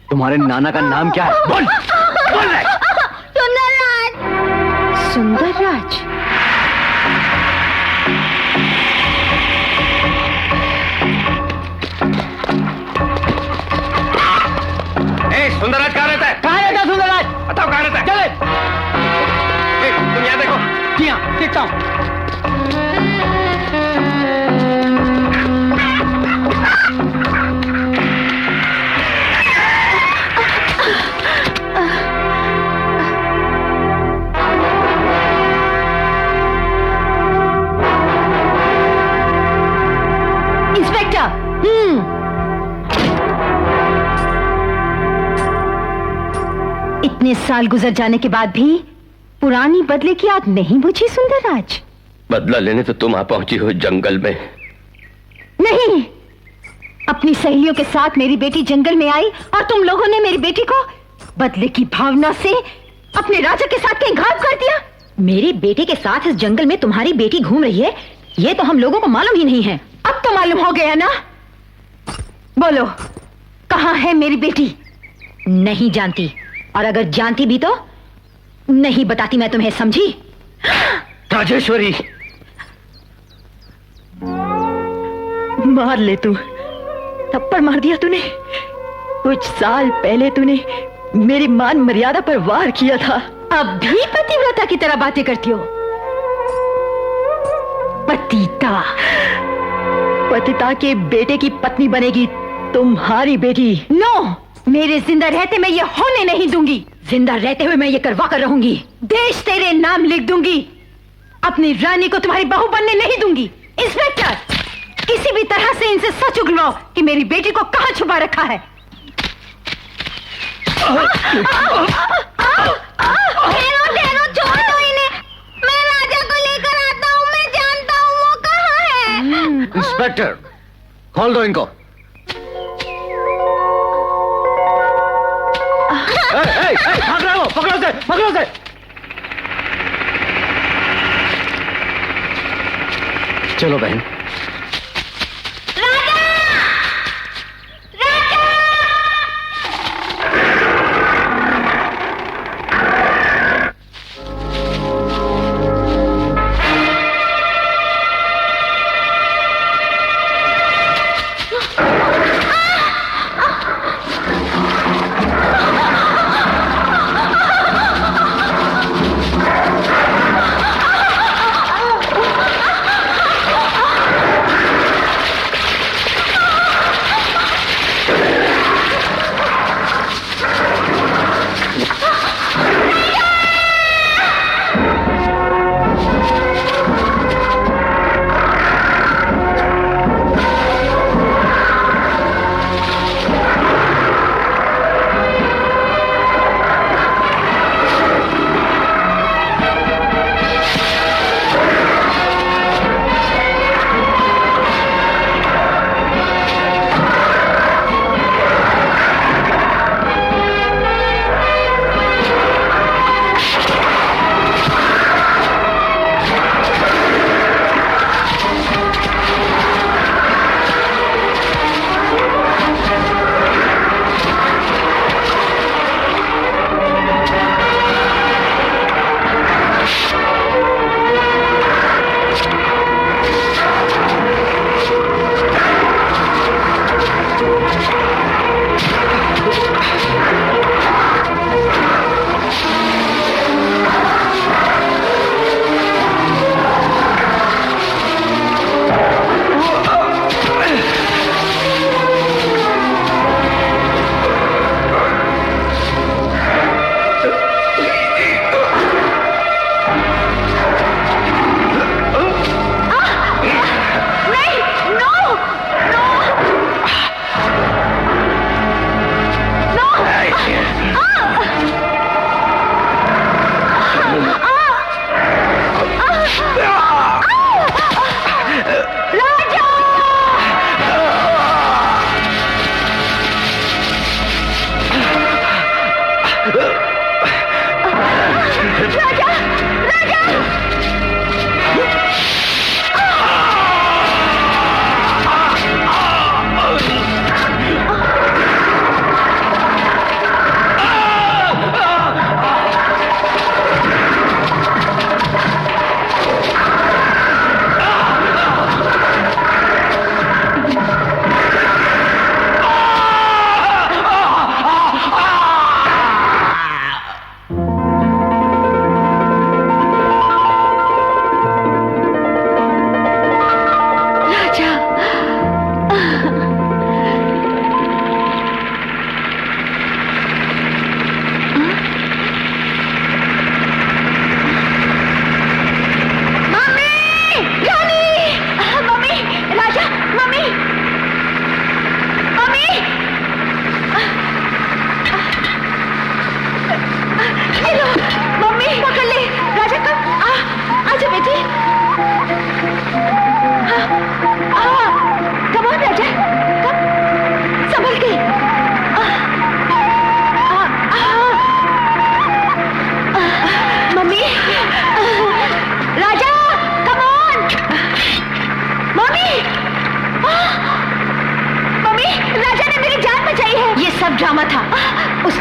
तुम्हारे नाना का नाम क्या है? बोल बोल रहे। सुंदरराज। सुंदरराज? सुंदरराज कहाँ रहता है? कहाँ रहता है सुंदरराज? बताओ कहाँ रहता है? चले। तुम यहाँ देखो। यहाँ देखता हूँ। इंस्पेक्टर। इतने साल गुजर जाने के बाद भी पुरानी बदले की आग नहीं बुझी सुंदरराज? बदला लेने तो तुम आ पहुंची हो जंगल में। नहीं, अपनी सहेलियों के साथ मेरी बेटी जंगल में आई और तुम लोगों ने मेरी बेटी को बदले की भावना से अपने राजा के साथ कहीं गायब कर दिया। मेरी बेटी के साथ इस जंगल में तुम्हारी बेटी घूम रही है, ये तो हम लोगों को मालूम ही नहीं है। अब तो मालूम हो गया ना? बोलो, कहाँ है मेरी बेटी? नहीं जानती, और अगर जानती भी तो नहीं बताती मैं तुम्हें, समझी? राजेश्वरी, मार ले तू, थप्पड़ मार दिया तूने। कुछ साल पहले तूने मेरी मान मर्यादा पर वार किया था। अब भी पतिव्रता की तरह बातें करती हो? पतिता? पतिता के बेटे की पत्नी बनेगी तुम्हारी बेटी। नो, मेरे जिंदा रहते मैं ये होने नहीं दूंगी। जिंदा रहते हुए मैं ये करवा कर रहूंगी। देश तेरे नाम लिख दूंगी, अपनी रानी को तुम्हारी बहू बनने नहीं दूंगी। इंस्पेक्टर, किसी भी तरह से इनसे सच उगलवाओ कि मेरी बेटी को कहां छुपा रखा है। ठहरो, छोड़ दो इन्हें। मैं राजा को लेकर आता हूँ, मैं जानता हूँ वो कहाँ है। इंस्पेक्टर, खोल दो इनको। भाग रहे हो? पकड़ो से, पकड़ो से। चलो बहन।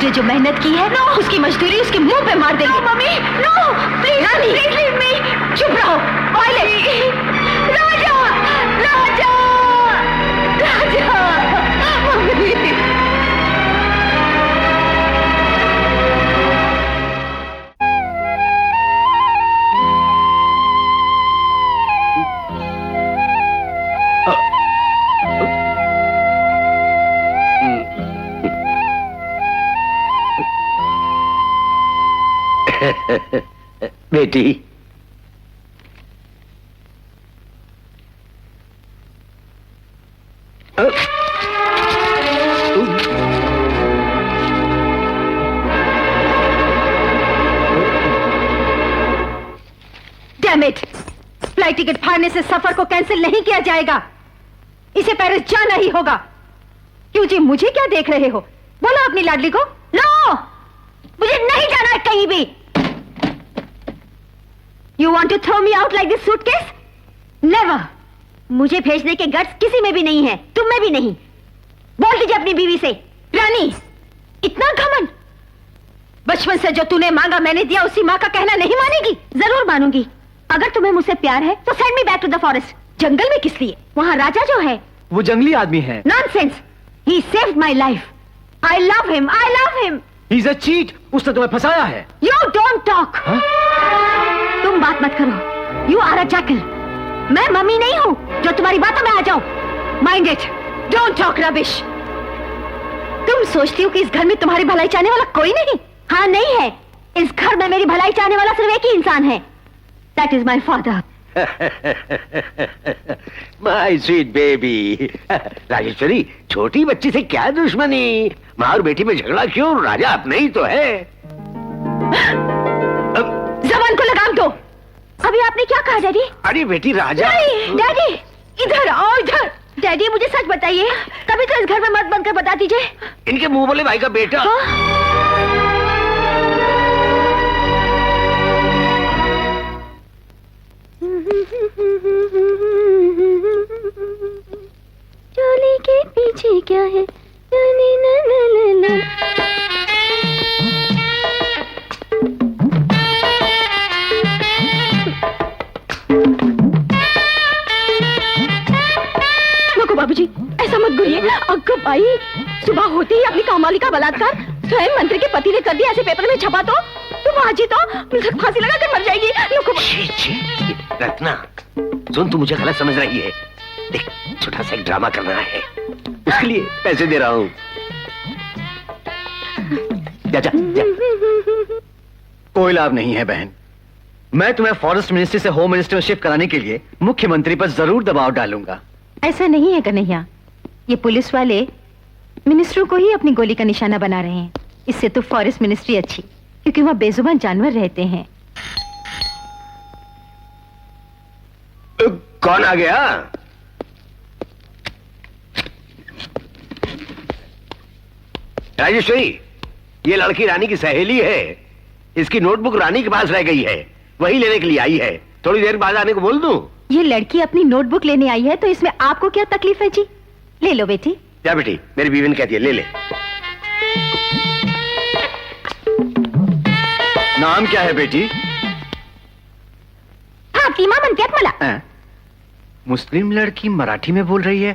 तुझे जो मेहनत की है उसकी मजदूरी उसके मुंह पे मार देंगे। Mummy no please Rani, please leave me. चुप रहो। वायलेट, राजा राजा राजा मम्मी बेटी, डैम इट, फ्लाइट टिकट फाड़ने से सफर को कैंसिल नहीं किया जाएगा। इसे पेरिस जाना ही होगा। क्यों जी, मुझे क्या देख रहे हो? बोलो अपनी लाडली को। नो मुझे नहीं जाना है कहीं भी। You want to throw me out like this suitcase? Never. मुझे भेजने के गट्स किसी में भी नहीं है, तुम में भी नहीं। बोल दीजिए अपनी बीवी से। रानी, इतना घमंड? बचपन से जो तूने मांगा मैंने दिया, उसी माँ का कहना नहीं मानेगी? जरूर मानूंगी। अगर तुम्हें मुझसे प्यार है तो send me back to the forest. जंगल में किस लिए? वहाँ राजा जो है वो जंगली आदमी है। Nonsense. He saved my life. I love him, I love him. He is a cheat. उसने तुम्हें फंसाया है। You don't talk. तुम बात मत करो। You are a jackal. मैं मम्मी नहीं हूँ जो तुम्हारी बातों में आ जाऊं। Mind it, don't talk rubbish. तुम सोचती हो कि इस घर में तुम्हारी भलाई चाहने वाला कोई नहीं? हाँ नहीं है। इस घर में मेरी भलाई चाहने वाला सिर्फ एक ही इंसान है। That is my father. My sweet baby. Rajeshwari, छोटी बच्ची से क्या दुश्मनी? माँ और बेटी में झगड़ा क्यों? राजा अपने ही तो है। जबान को लगाम दो। अभी आपने क्या कहा डैडी? अरे बेटी, राजा। डैडी इधर आओ, इधर। डैडी मुझे सच बताइए, कभी तो इस घर में मत बनकर बता दीजिए। इनके मुंह बोले भाई का बेटा। चोली के पीछे क्या है? नको बाबूजी, ऐसा मत घूरिए। अग्गो भाई, सुबह होते ही अपनी कामवाली का बलात्कार स्वयं मंत्री के पति ने कर दिया। ऐसे पेपर में छपा तो बाजी तो फांसी लगा कर मर जाएगी। रत्ना सुन, तू मुझे गलत समझ रही है। देख, छोटा सा एक ड्रामा करना है, उसके लिए पैसे दे रहा हूँ। जा जा जा। कोई लाभ नहीं है बहन। मैं तुम्हें फॉरेस्ट मिनिस्ट्री से होम मिनिस्टर में शिफ्ट कराने के लिए मुख्यमंत्री पर जरूर दबाव डालूंगा। ऐसा नहीं है कन्हैया, ये पुलिस वाले मिनिस्टरों को ही अपनी गोली का निशाना बना रहे हैं। इससे तो फॉरेस्ट मिनिस्ट्री अच्छी, क्योंकि वहाँ बेजुबान जानवर रहते हैं। कौन आ गया? राजेश्वरी, ये लड़की रानी की सहेली है। इसकी नोटबुक रानी के पास रह गई है, वही लेने के लिए आई है। थोड़ी देर बाद आने को बोल दूं? ये लड़की अपनी नोटबुक लेने आई है तो इसमें आपको क्या तकलीफ है जी? ले लो बेटी। क्या बेटी, मेरी बीवी ने कहती है ले ले। नाम क्या है बेटी? फातिमा म्हणतात मला। मुस्लिम लड़की मराठी में बोल रही है।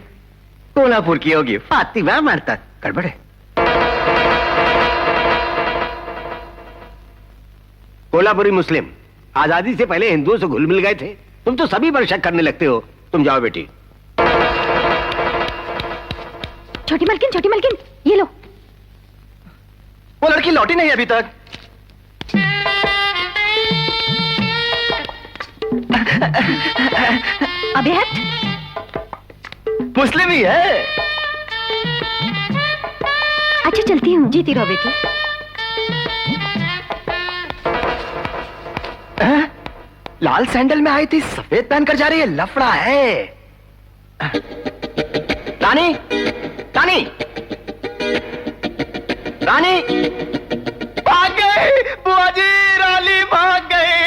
कोल्हापुर की होगी, फातिमा मारता। गड़बड़ है। कोल्हापुरी मुस्लिम आजादी से पहले हिंदुओं से घुल मिल गए थे। तुम तो सभी पर शक करने लगते हो। तुम जाओ बेटी। छोटी मलकिन ये लो। वो लड़की लौटी नहीं अभी तक। अबे हट। मुस्लिम ही है। अच्छा चलती हूँ। जीती रहो बेटी। लाल सैंडल में आई थी, सफेद पहनकर जा रही है। लफड़ा है। रानी, रानी, रानी, भाग गई बुआ जी। रानी भाग गई।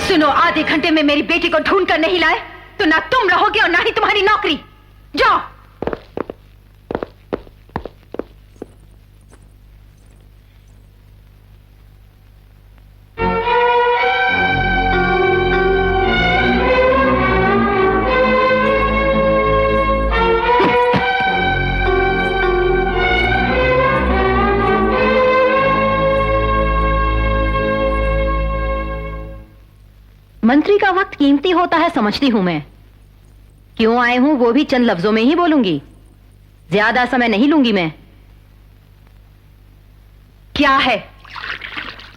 सुनो, आधे घंटे में मेरी बेटी को ढूंढ कर नहीं लाए तो ना तुम रहोगे और ना ही तुम्हारी नौकरी। जाओ। मंत्री का वक्त कीमती होता है, समझती हूं मैं। क्यों आए हूं वो भी चंद लफ्जों में ही बोलूंगी, ज्यादा समय नहीं लूंगी मैं। क्या है?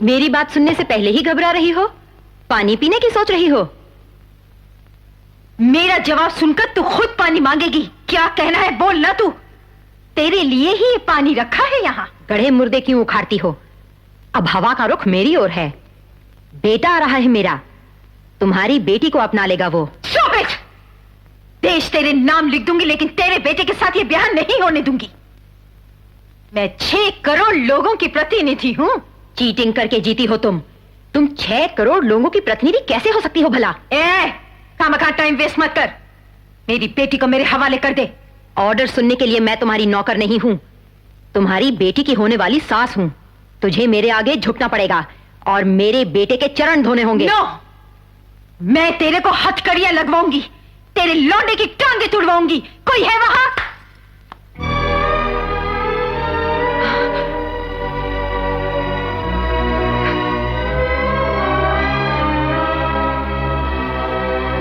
मेरी बात सुनने से पहले ही घबरा रही हो? पानी पीने की सोच रही हो? मेरा जवाब सुनकर तू खुद पानी मांगेगी। क्या कहना है बोल ना तू। तेरे लिए ही ये पानी रखा है यहाँ। गढ़े मुर्दे क्यों उखाड़ती हो? अब हवा का रुख मेरी ओर है। बेटा आ रहा है मेरा, तुम्हारी बेटी को अपना लेगा वो। Stop it! देश तेरे नाम लिख दूंगी, लेकिन तेरे बेटे के साथ ये ब्याह नहीं होने दूंगी। मैं 6 करोड़ लोगों की प्रतिनिधि हूँ। चीटिंग करके जीती हो तुम। 6 करोड़ लोगों की प्रतिनिधि कैसे हो सकती हो भला? खामखा टाइम वेस्ट मत कर। मेरी बेटी को मेरे हवाले कर दे। ऑर्डर सुनने के लिए मैं तुम्हारी नौकर नहीं हूं, तुम्हारी बेटी की होने वाली सास हूं। तुझे मेरे आगे झुकना पड़ेगा और मेरे बेटे के चरण धोने होंगे। नो! मैं तेरे को हथकड़ियां लगवाऊंगी, तेरे लौंडे की टांगे तुड़वाऊंगी। कोई है वहां?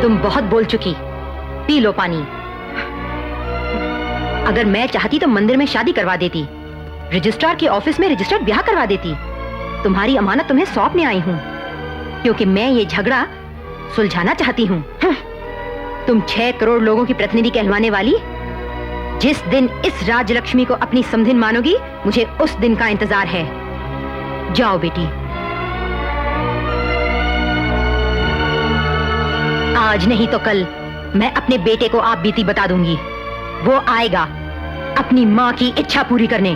तुम बहुत बोल चुकी, पी लो पानी। अगर मैं चाहती तो मंदिर में शादी करवा देती, रजिस्ट्रार के ऑफिस में रजिस्टर्ड ब्याह करवा देती। तुम्हारी अमानत तुम्हें सौंपने आई हूं, क्योंकि मैं ये झगड़ा सुलझाना चाहती हूं। तुम 6 करोड़ लोगों की प्रतिनिधि कहलवाने वाली, जिस दिन इस राजलक्ष्मी को अपनी समधिन मानोगी, मुझे उस दिन का इंतजार है। जाओ बेटी। आज नहीं तो कल मैं अपने बेटे को आप बीती बता दूंगी। वो आएगा अपनी मां की इच्छा पूरी करने।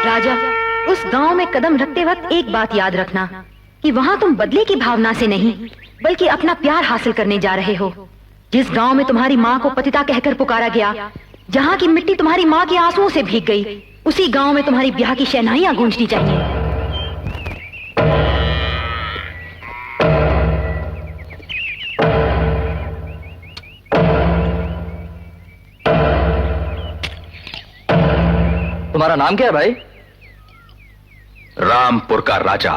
राजा, उस गांव में कदम रखते वक्त एक बात याद रखना कि वहां तुम बदले की भावना से नहीं, बल्कि अपना प्यार हासिल करने जा रहे हो। जिस गांव में तुम्हारी मां को पतिता कहकर पुकारा गया, जहां की मिट्टी तुम्हारी मां के आंसुओं से भीग गई, उसी गांव में तुम्हारी ब्याह की शहनाइयां गूंजनी चाहिए। तुम्हारा नाम क्या है भाई? रामपुर का राजा।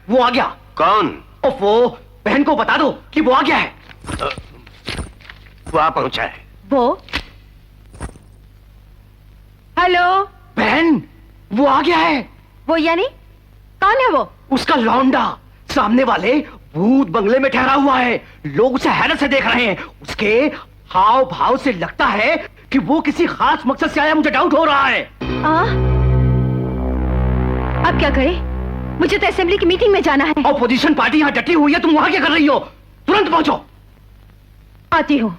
वो आ गया। कौन? वो बहन को बता दो कि वो आ गया है। वो आ पहुंचा है। वो? हेलो बहन, वो आ गया है। वो यानी कौन है वो? उसका लौंडा सामने वाले भूत बंगले में ठहरा हुआ है। लोग उसे हैरत से देख रहे हैं। उसके हाव भाव से लगता है कि वो किसी खास मकसद से आया। मुझे डाउट हो रहा है। अब क्या करें? मुझे तो असेंबली की मीटिंग में जाना है। ऑपोजिशन पार्टी यहाँ डटी हुई है, तुम वहां क्या कर रही हो? तुरंत पहुंचो। आती हूँ।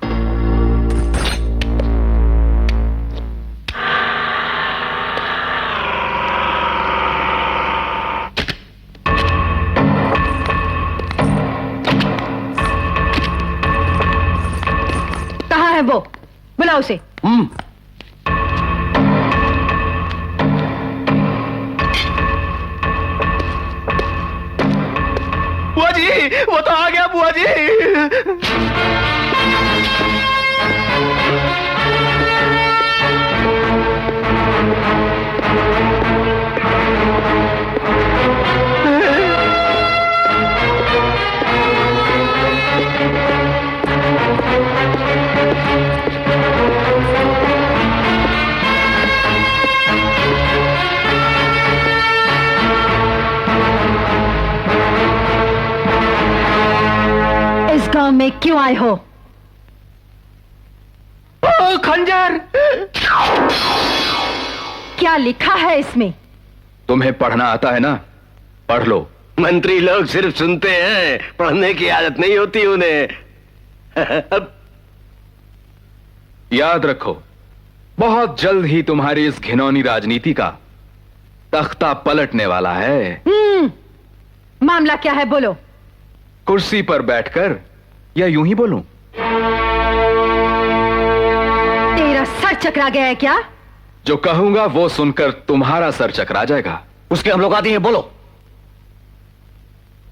कहाँ है वो? बुलाओ उसे। बुआ जी, वो तो आ गया बुआ जी। गांव में क्यों आए हो? खंजर! क्या लिखा है इसमें? तुम्हें पढ़ना आता है ना? पढ़ लो। मंत्री लोग सिर्फ सुनते हैं, पढ़ने की आदत नहीं होती उन्हें। अब याद रखो, बहुत जल्द ही तुम्हारी इस घिनौनी राजनीति का तख्ता पलटने वाला है। मामला क्या है, बोलो। कुर्सी पर बैठकर या यूं ही बोलूं? तेरा सर चकरा गया है क्या? जो कहूंगा वो सुनकर तुम्हारा सर चकरा जाएगा। उसके हम लोग आते हैं, बोलो।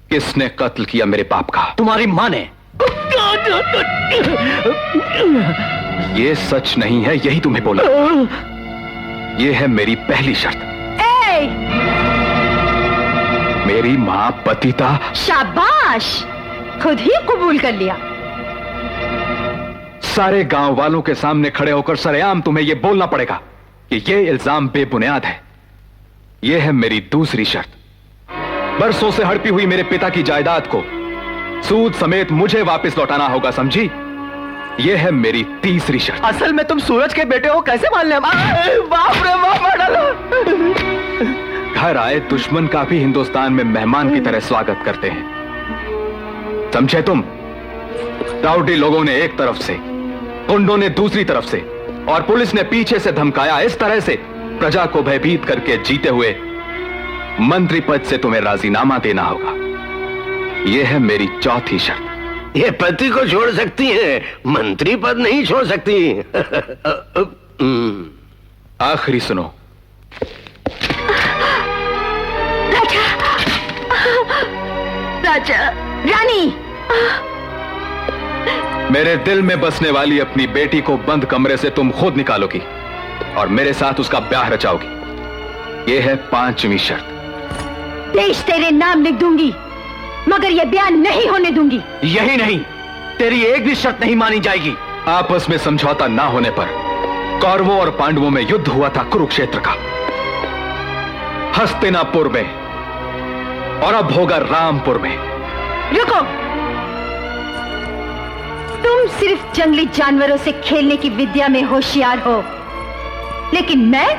किसने कत्ल किया मेरे बाप का? तुम्हारी मां ने। ये सच नहीं है, यही तुम्हें बोला। ये है मेरी पहली शर्त। मेरी मां पतिता। शाबाश, खुद ही कबूल कर लिया। सारे गांव वालों के सामने खड़े होकर सरेआम तुम्हें यह बोलना पड़ेगा कि यह इल्जाम बेबुनियाद है। यह है मेरी दूसरी शर्त। बरसों से हड़पी हुई मेरे पिता की जायदाद को सूद समेत मुझे वापस लौटाना होगा, समझी? यह है मेरी तीसरी शर्त। असल में तुम सूरज के बेटे हो, कैसे मान ले? बाप रे बाप, मार डालो। घर आए दुश्मन का भी हिंदुस्तान में मेहमान की तरह स्वागत करते हैं, समझे तुम? राउडी लोगों ने एक तरफ से, गुंडों ने दूसरी तरफ से, और पुलिस ने पीछे से धमकाया। इस तरह से प्रजा को भयभीत करके जीते हुए मंत्री पद से तुम्हें राजीनामा देना होगा। यह है मेरी चौथी शर्त। ये पति को छोड़ सकती है, मंत्री पद नहीं छोड़ सकती। आखिरी सुनो। राजा, रानी, मेरे दिल में बसने वाली अपनी बेटी को बंद कमरे से तुम खुद निकालोगी और मेरे साथ उसका ब्याह रचाओगी। यह है पांचवी शर्त। देश तेरे नाम लिख दूंगी, मगर यह बयान नहीं होने दूंगी। यही नहीं, तेरी एक भी शर्त नहीं मानी जाएगी। आपस में समझौता ना होने पर कौरवों और पांडवों में युद्ध हुआ था कुरुक्षेत्र का, हस्तिनापुर में, और अब होगा रामपुर में। रुको, तुम सिर्फ जंगली जानवरों से खेलने की विद्या में होशियार हो, लेकिन मैं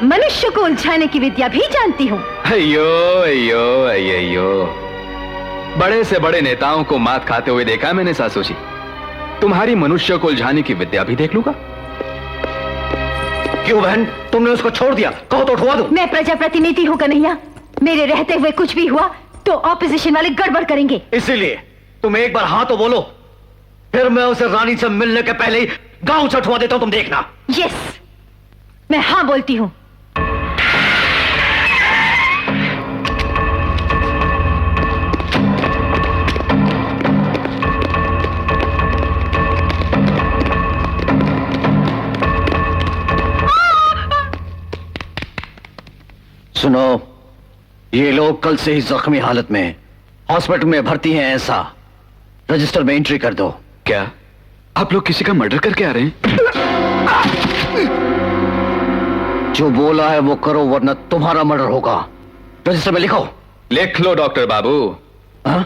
मनुष्य को उलझाने की विद्या भी जानती हूं। अयो अयो अयो, बड़े से बड़े नेताओं को मात खाते हुए देखा मैंने सासू जी। तुम्हारी मनुष्य को उलझाने की विद्या भी देख लूंगा। क्यों बहन, तुमने उसको छोड़ दिया? कहो तो उठवा दूं। मैं प्रजाप्रतिनिधि हूं कन्हैया, मेरे रहते हुए कुछ भी हुआ तो ऑपोजिशन वाले गड़बड़ करेंगे। इसीलिए तुम एक बार हाँ तो बोलो, फिर मैं उसे रानी से मिलने के पहले ही गांव से उठवा देता हूं, तुम देखना। यस, मैं हाँ बोलती हूं। सुनो, ये लोग कल से ही जख्मी हालत में हॉस्पिटल में भर्ती हैं, ऐसा रजिस्टर में एंट्री कर दो। क्या आप लोग किसी का मर्डर करके आ रहे हैं? जो बोला है वो करो, वरना तुम्हारा मर्डर होगा। रजिस्टर में लिखो। लिख लो डॉक्टर बाबू। हाँ?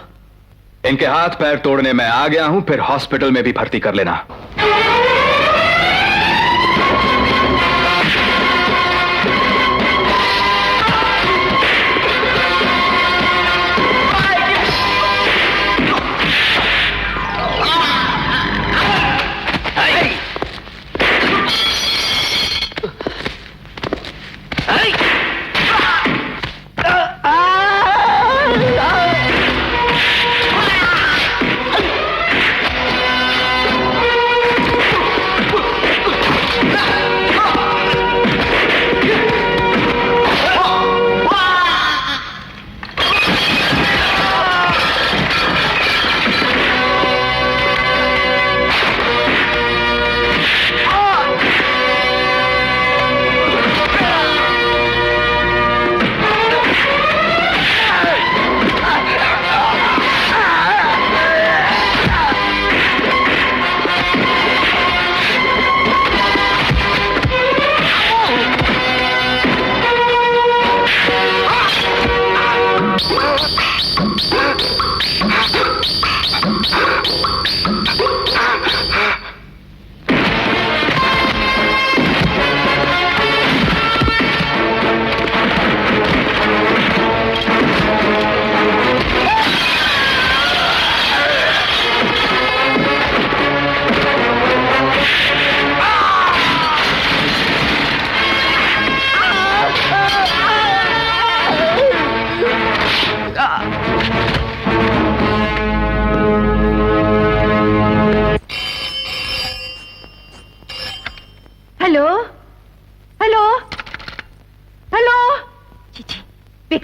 इनके हाथ पैर तोड़ने में आ गया हूं, फिर हॉस्पिटल में भी भर्ती कर लेना।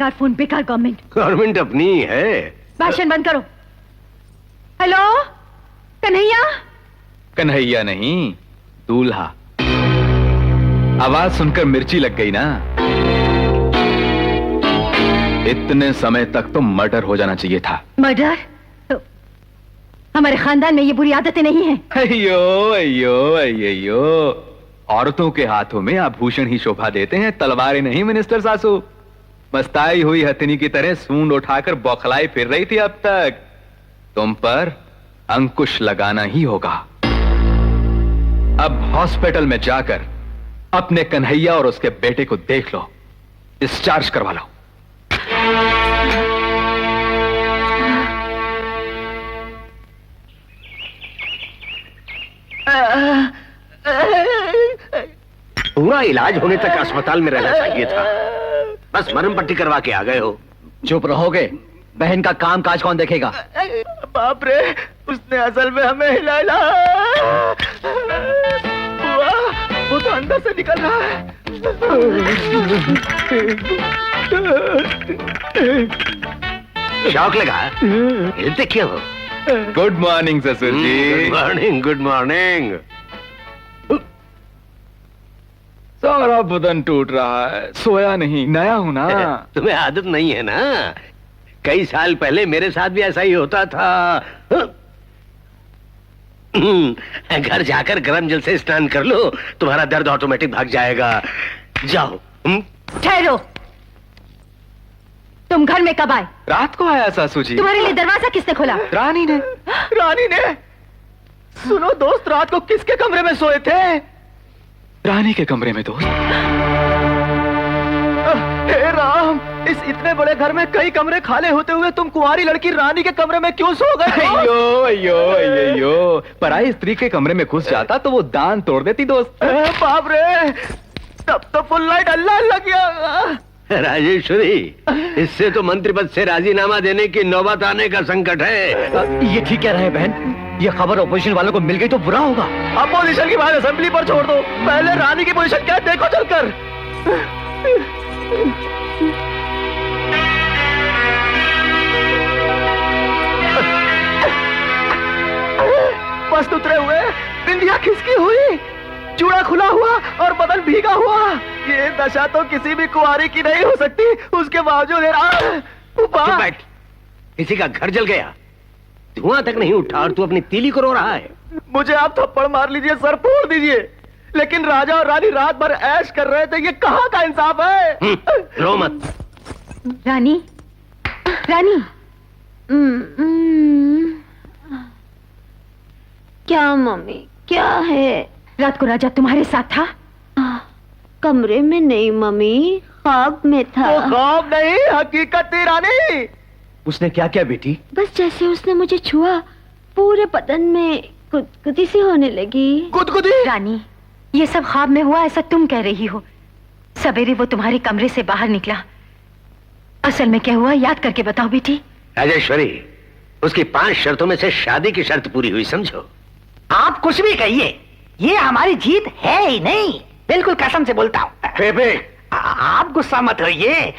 बेकार फोन, बेकार गवर्नमेंट। गवर्नमेंट अपनी ही है। भाषण बंद करो। हेलो कन्हैया। कन्हैया नहीं, दूल्हा। आवाज सुनकर मिर्ची लग गई ना? इतने समय तक तो मर्डर हो जाना चाहिए था। मर्डर? तो हमारे खानदान में ये बुरी आदतें नहीं हैं। अयो अयो अयो, औरतों के हाथों में आभूषण ही शोभा देते हैं, तलवारें नहीं मिनिस्टर सासू। मस्ताई हुई हथिनी की तरह सूंड उठाकर बौखलाई फिर रही थी अब तक। तुम पर अंकुश लगाना ही होगा। अब हॉस्पिटल में जाकर अपने कन्हैया और उसके बेटे को देख लो, डिस्चार्ज करवा लो। पूरा इलाज होने तक अस्पताल में रहना चाहिए था, बस मरहम पट्टी करवा के आ गए हो। चुप रहोगे? बहन का काम काज कौन देखेगा? बाप रे, उसने असल में हमें हिलाया। वो तो अंदर से निकल रहा है। शौक लगा? हिलते क्यों हो? गुड मॉर्निंग ससुर जी। Good morning, good morning. सारा बदन टूट रहा है, सोया नहीं, नया हूं ना। तुम्हें आदत नहीं है ना? कई साल पहले मेरे साथ भी ऐसा ही होता था। घर जाकर गर्म जल से स्नान कर लो, तुम्हारा दर्द ऑटोमेटिक भाग जाएगा। जाओ। ठहरो, तुम घर में कब आए? रात को आया सासू जी। तुम्हारे लिए दरवाजा किसने खोला? रानी ने। रानी ने? सुनो दोस्त, रात को किसके कमरे में सोए थे? रानी के कमरे में दोस्त। हे राम, इस इतने बड़े घर में कई कमरे खाली होते हुए तुम कुंवारी लड़की रानी के कमरे में क्यों सो गए? अयो अयो अयो, पराई स्त्री के कमरे में घुस जाता तो वो दान तोड़ देती दोस्त। बाप रे, तब तो फुल लाइट अल्लाह लग गया। राजेश्वरी, इससे तो मंत्री पद से राजीनामा देने की नौबत आने का संकट है। ये ठीक कह रहे हैं बहन, ये खबर ऑपोजिशन वालों को मिल गई तो बुरा होगा। अपोजिशन की बात असेंबली पर छोड़ दो, पहले रानी की पोजीशन क्या है देखो चलकर। मस्त उतरे हुए, बिंदिया खिसकी हुई, चूड़ा खुला हुआ और बदन भीगा हुआ। ये दशा तो किसी भी कुंवारी की नहीं हो सकती। उसके बावजूद चुप बैठ, किसी का घर जल गया, धुआं तक नहीं उठा और तू अपनी तीली को रो रहा है। मुझे आप थप्पड़ मार लीजिए, सर फोड़ दीजिए, लेकिन राजा और रानी रात भर ऐश कर रहे थे। ये कहाँ का इंसाफ है? रो मत। रानी, रानी। क्या मम्मी, क्या है? रात को राजा तुम्हारे साथ था? कमरे में नहीं मम्मी, ख्वाब में था। वो ख्वाब नहीं, हकीकत थी रानी। उसने क्या किया बेटी? बस जैसे उसने मुझे छुआ, पूरे बदन में गुदगुदी सी होने लगी। गुदगुदी? रानी, ये सब ख्वाब में हुआ ऐसा तुम कह रही हो। सवेरे वो तुम्हारे कमरे से बाहर निकला, असल में क्या हुआ याद करके बताओ बेटी। राजेश्वरी, उसकी 5 शर्तों में से शादी की शर्त पूरी हुई, समझो। आप कुछ भी कहिए, ये हमारी जीत है ही नहीं। बिल्कुल कसम से बोलता हूँ। आप गुस्सा मत होइए।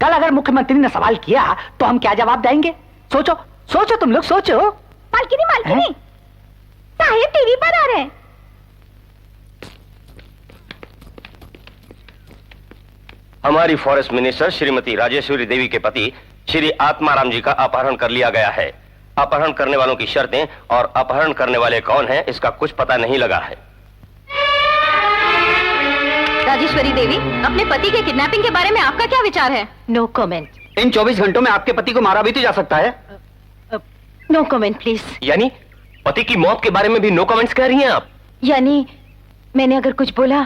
कल अगर मुख्यमंत्री ने सवाल किया तो हम क्या जवाब देंगे? सोचो सोचो, तुम लोग सोचो। मालकिनी, मालकिनी, साहेब टीवी पर आ रहे हैं। हमारी फॉरेस्ट मिनिस्टर श्रीमती राजेश्वरी देवी के पति श्री आत्माराम जी का अपहरण कर लिया गया है। अपहरण करने वालों की शर्तें और अपहरण करने वाले कौन हैं, इसका कुछ पता नहीं लगा है। राजेश्वरी देवी, अपने पति के किडनैपिंग के बारे में आपका क्या विचार है? No comment. इन 24 घंटों में आपके पति को मारा भी तो जा सकता है। No comment please. यानी पति की मौत के बारे में भी नो कमेंट्स कह रही हैं आप? यानी मैंने अगर कुछ बोला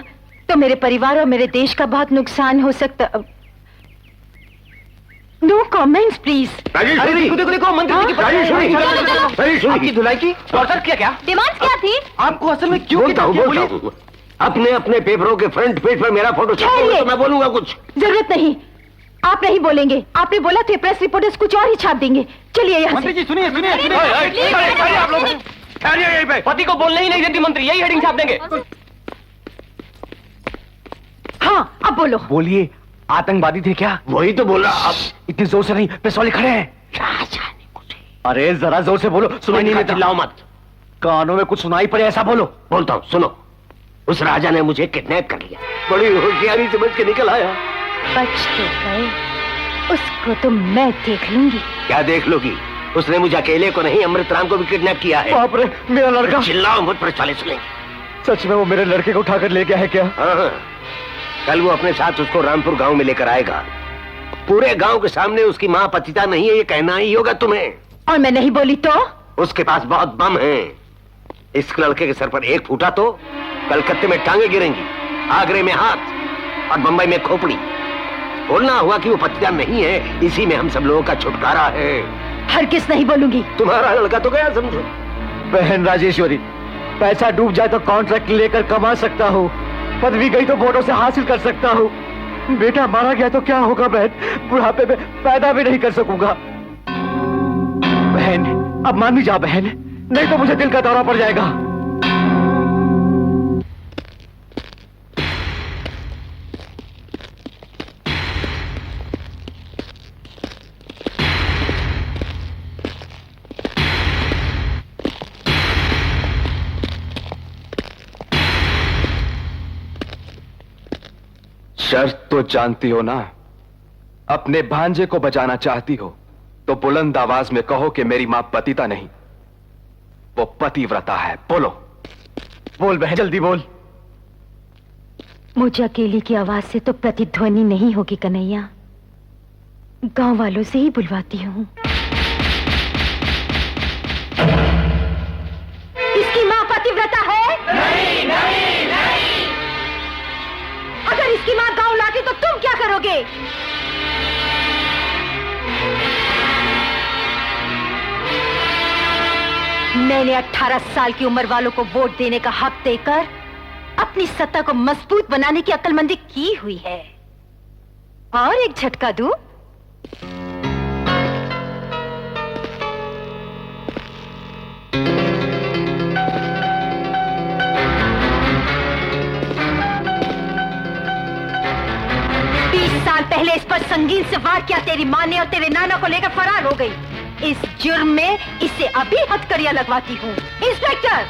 तो मेरे परिवार और मेरे देश का बहुत नुकसान हो सकता। No comments please. देखो मंत्री की आपकी धुलाई की टॉर्चर किया क्या? डिमांड्स क्या थी? आपको असल में क्यों बोलता हूँ। अपने अपने पेपरों के फ्रंट पेज पर मेरा फोटो छापो तो मैं बोलूंगा कुछ। जरूरत नहीं, आप नहीं बोलेंगे। आपने बोला थे प्रेस रिपोर्टर्स कुछ और ही छाप देंगे। चलिए यहाँ से। सुनिए सुनिए आप लोग पति को बोलने ही नहीं देती मंत्री, यही हेडिंग छाप देंगे। हाँ अब बोलो। बोलिए, आतंकवादी थे क्या? वही तो बोल रहा। अब इतनी जोर से नहीं, पुलिस वाले खड़े हैं। राजा ने मुझे। अरे जरा जोर से बोलो, सुनाई नहीं देता। चिल्लाओ मत। कानों में कुछ सुनाई पड़े ऐसा बोलो। बोलता हूँ, सुनो। उस राजा ने मुझे किडनैप कर लिया, बड़ी होशियारी समझ के निकल आया। बच तो गए, उसको तो मैं देख लूंगी। क्या देख लोगी? उसने मुझे अकेले को नहीं, अमृतराम को भी किडनैप किया है। बाप रे, मेरा लड़का। चिल्लाओ मत, पुलिस वाले सुनेंगे। सच में वो मेरे लड़के को उठाकर ले गया है क्या? हाँ, कल वो अपने साथ उसको रामपुर गांव में लेकर आएगा। पूरे गांव के सामने उसकी माँ पतिता नहीं है ये कहना ही होगा तुम्हें। और मैं नहीं बोली तो? उसके पास बहुत बम है। इस लड़के के सर पर एक फूटा तो कलकत्ते में टांगे गिरेंगी, आगरे में हाथ और बंबई में खोपड़ी। बोलना हुआ कि वो पतिता नहीं है, इसी में हम सब लोगों का छुटकारा है। हरगिज़ नहीं बोलूंगी। तुम्हारा लड़का तो गया समझो। बहन राजेश्वरी, पैसा डूब जाए तो कॉन्ट्रैक्ट लेकर कमा सकता हूँ, पदवी गई तो वोटों से हासिल कर सकता हूँ। बेटा मारा गया तो क्या होगा बहन? बुढ़ापे में पैदा भी नहीं कर सकूंगा। बहन अब मान भी जा बहन, नहीं तो मुझे दिल का दौरा पड़ जाएगा। शर्त तो जानती हो ना? अपने भांजे को बचाना चाहती हो तो बुलंद आवाज में कहो कि मेरी मां पतिता नहीं, वो पतिव्रता है। बोलो। बोल बहन, जल्दी बोल। मुझे अकेली की आवाज से तो प्रतिध्वनि नहीं होगी कन्हैया, गांव वालों से ही बुलवाती हूँ। इसकी माँ पतिव्रता है? नहीं, नहीं, नहीं। अगर इसकी माँ गांव लाती तो तुम क्या करोगे? मैंने 18 साल की उम्र वालों को वोट देने का हक देकर अपनी सत्ता को मजबूत बनाने की अक्लमंदी की हुई है। और एक झटका दूं? साल पहले इस पर संगीन से वार किया तेरी मां ने और तेरे नाना को लेकर फरार हो गई। इस जुर्म में इसे अभी हथकड़ियां लगवाती हूँ। इंस्पेक्टर!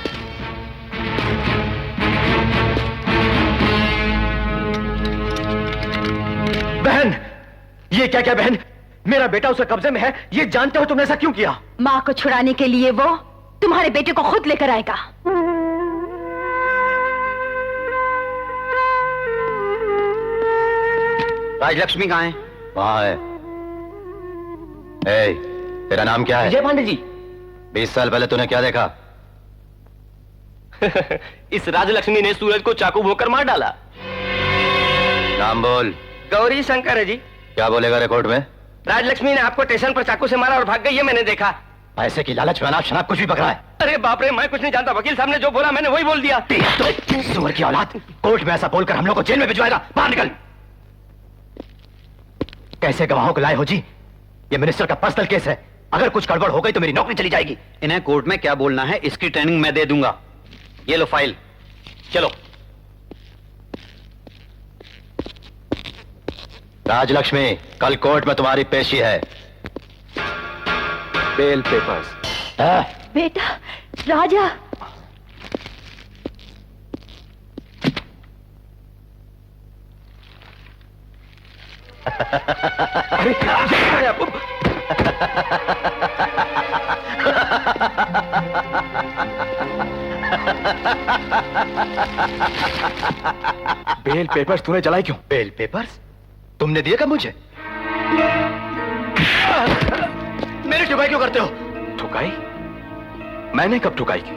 बहन, ये क्या क्या बहन? मेरा बेटा उसके कब्जे में है, ये जानते हो तुमने ऐसा क्यों किया? मां को छुड़ाने के लिए वो तुम्हारे बेटे को खुद लेकर आएगा। राजलक्ष्मी कहाँ है? वहां है। ए, तेरा नाम क्या है? विजय पांडे जी। 20 साल पहले तूने क्या देखा? इस राजलक्ष्मी ने सूरज को चाकू भोंकर मार डाला। नाम बोल। गौरी शंकर है जी। क्या बोलेगा रिकॉर्ड में? राजलक्ष्मी ने आपको स्टेशन पर चाकू से मारा और भाग गई, ये मैंने देखा। पैसे की लालच में अनाप शनाप कुछ भी पकड़ा है। अरे बाप रे, मैं कुछ नहीं जानता। वकील साहब ने जो बोला मैंने वही बोल दिया। तो सुअर की औलाद, कोर्ट में ऐसा बोलकर हम लोग को जेल में भिजवाएगा। बाहर निकल। कैसे गवाहों को लाए हो जी? ये मिनिस्टर का पर्सनल केस है, अगर कुछ गड़बड़ हो गई तो मेरी नौकरी चली जाएगी। इन्हें कोर्ट में क्या बोलना है इसकी ट्रेनिंग मैं दे दूंगा। ये लो फाइल, चलो। राजलक्ष्मी, कल कोर्ट में तुम्हारी पेशी है। Bail papers. बेटा, राजा। अरे बेल पेपर्स तूने जलाई क्यों? बेल पेपर्स तुमने दिए कब मुझे? मेरी ठुकाई क्यों करते हो? ठुकाई? मैंने कब ठुकाई की?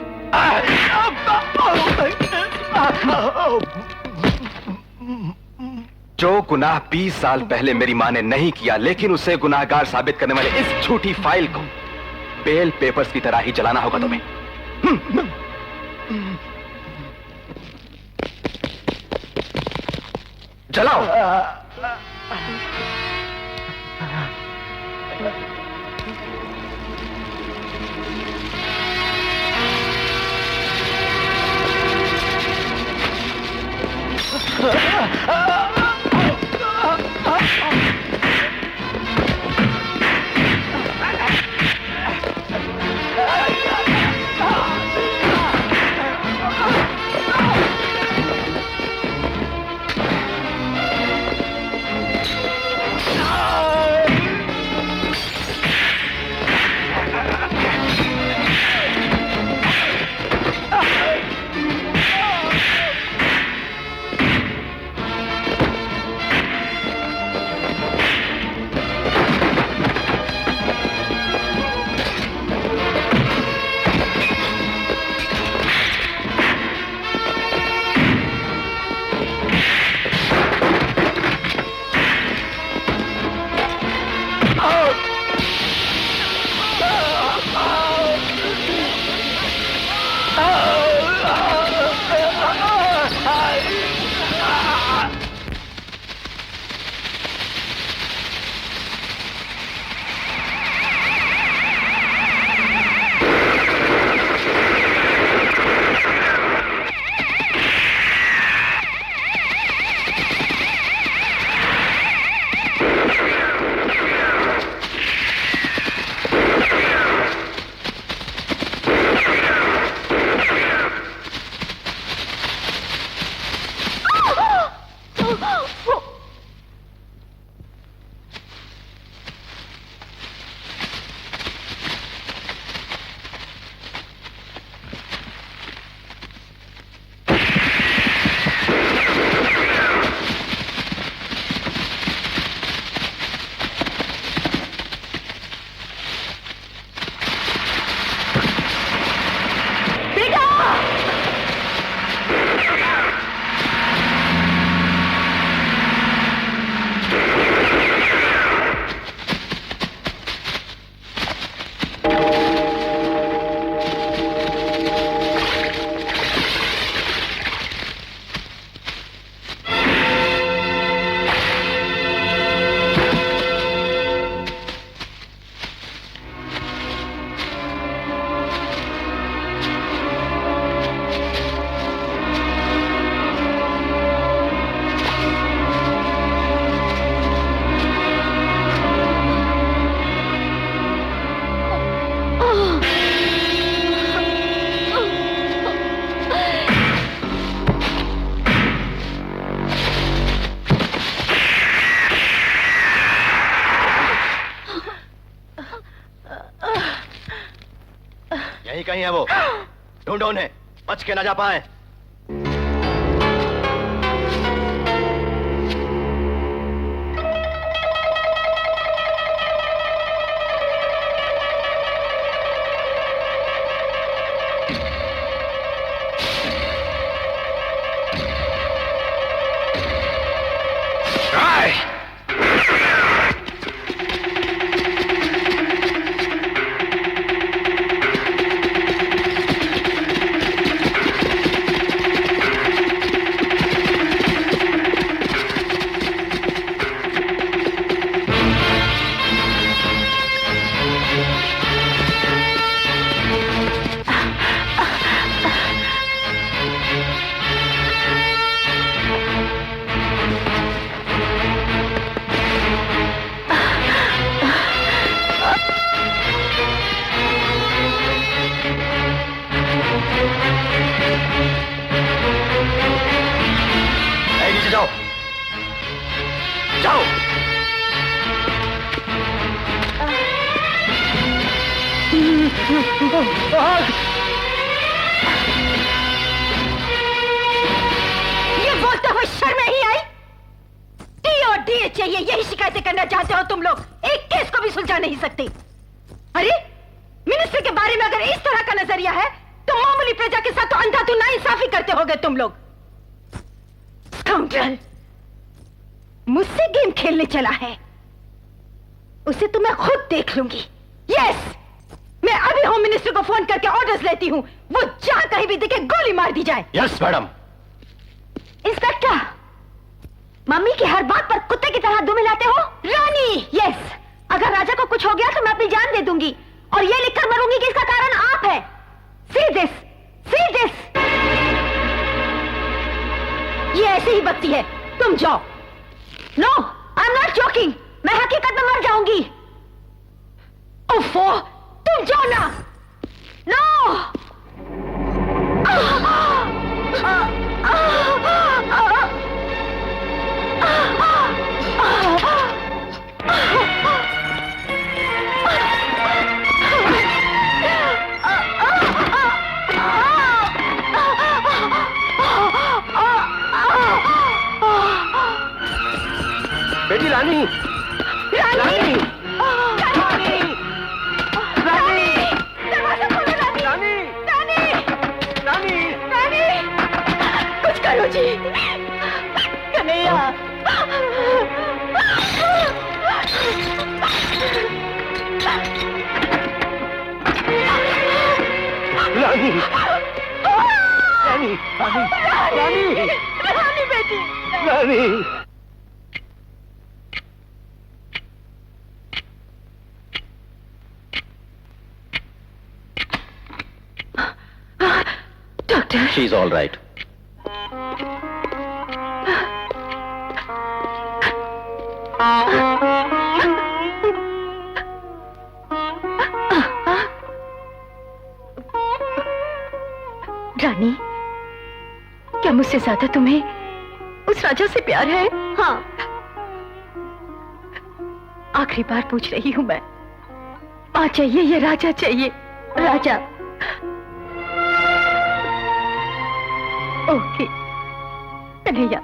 जो गुनाह 20 साल पहले मेरी मां ने नहीं किया, लेकिन उसे गुनाहगार साबित करने वाले इस झूठी फाइल को बेल पेपर्स की तरह ही जलाना होगा तुम्हें। जलाओ। यहीं कहीं है वो, ढूंढो उन्हें, बच के न जा पाए। ये बोलते हुए शर्म नहीं आई? टीओडी चाहिए, यही शिकायतें करना चाहते हो तुम लोग? एक केस को भी सुलझा नहीं सकते। अरे मिनिस्टर के बारे में अगर इस तरह का नजरिया है तो मामूली प्रजा के साथ तो अंधाधुंध नाइंसाफी करते होगे तुम लोग। स्काउंड्रल, मुझसे गेम खेलने चला है, उसे तो मैं खुद देख लूंगी। यस, मैं अभी होम मिनिस्टर को फोन करके ऑर्डर्स लेती हूँ, वो जहां कहीं भी दिखे गोली मार दी जाए। Yes madam. इंस्पेक्टर, मम्मी की हर बात पर कुत्ते की तरह दुम मिलाते हो। रानी! यस, अगर राजा को कुछ हो गया तो मैं अपनी जान दे दूंगी और ये लिखकर मरूंगी कि इसका कारण आप है। See this, see this। ये ऐसे ही बकती है, तुम जाओ। No, I am not joking, मैं हकीकत में मर जाऊंगी। ओफो, तुम जाओ ना। नो। बेटी रानी, रानी, रानी, रानी, दरवाजा खोलो रानी। रानी, रानी, रानी, रानी, कुछ करो जी। कन्हैया। रानी, रानी रानी रानी रानी बेटी। Rani doctor. She is all right. Rani, क्या मुझसे ज्यादा तुम्हें उस राजा से प्यार है? हाँ। आखिरी बार पूछ रही हूँ मैं, माँ चाहिए या राजा चाहिए? राजा। ओके कन्हैया,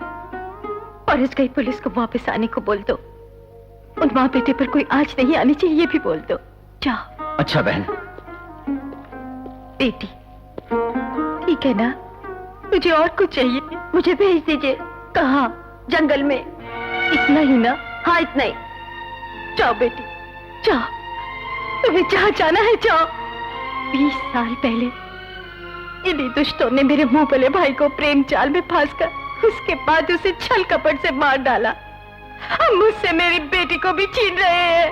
फॉरेस्ट गई पुलिस को वापस आने को बोल दो। उन माँ बेटे पर कोई आंच नहीं आनी चाहिए, ये भी बोल दो। जाओ। अच्छा बहन। बेटी ठीक है ना? मुझे और कुछ चाहिए? मुझे भेज दीजिए। कहाँ? जंगल में। इतना ही ना? हाँ इतना ही। जाओ बेटी जाओ, तुम्हें जहाँ जाना है जाओ। 20 साल पहले इन्हीं दुष्टों ने मेरे मुंह भले भाई को प्रेम जाल में फांसकर उसके बाद उसे छल कपट से मार डाला। अब मुझसे मेरी बेटी को भी छीन रहे हैं।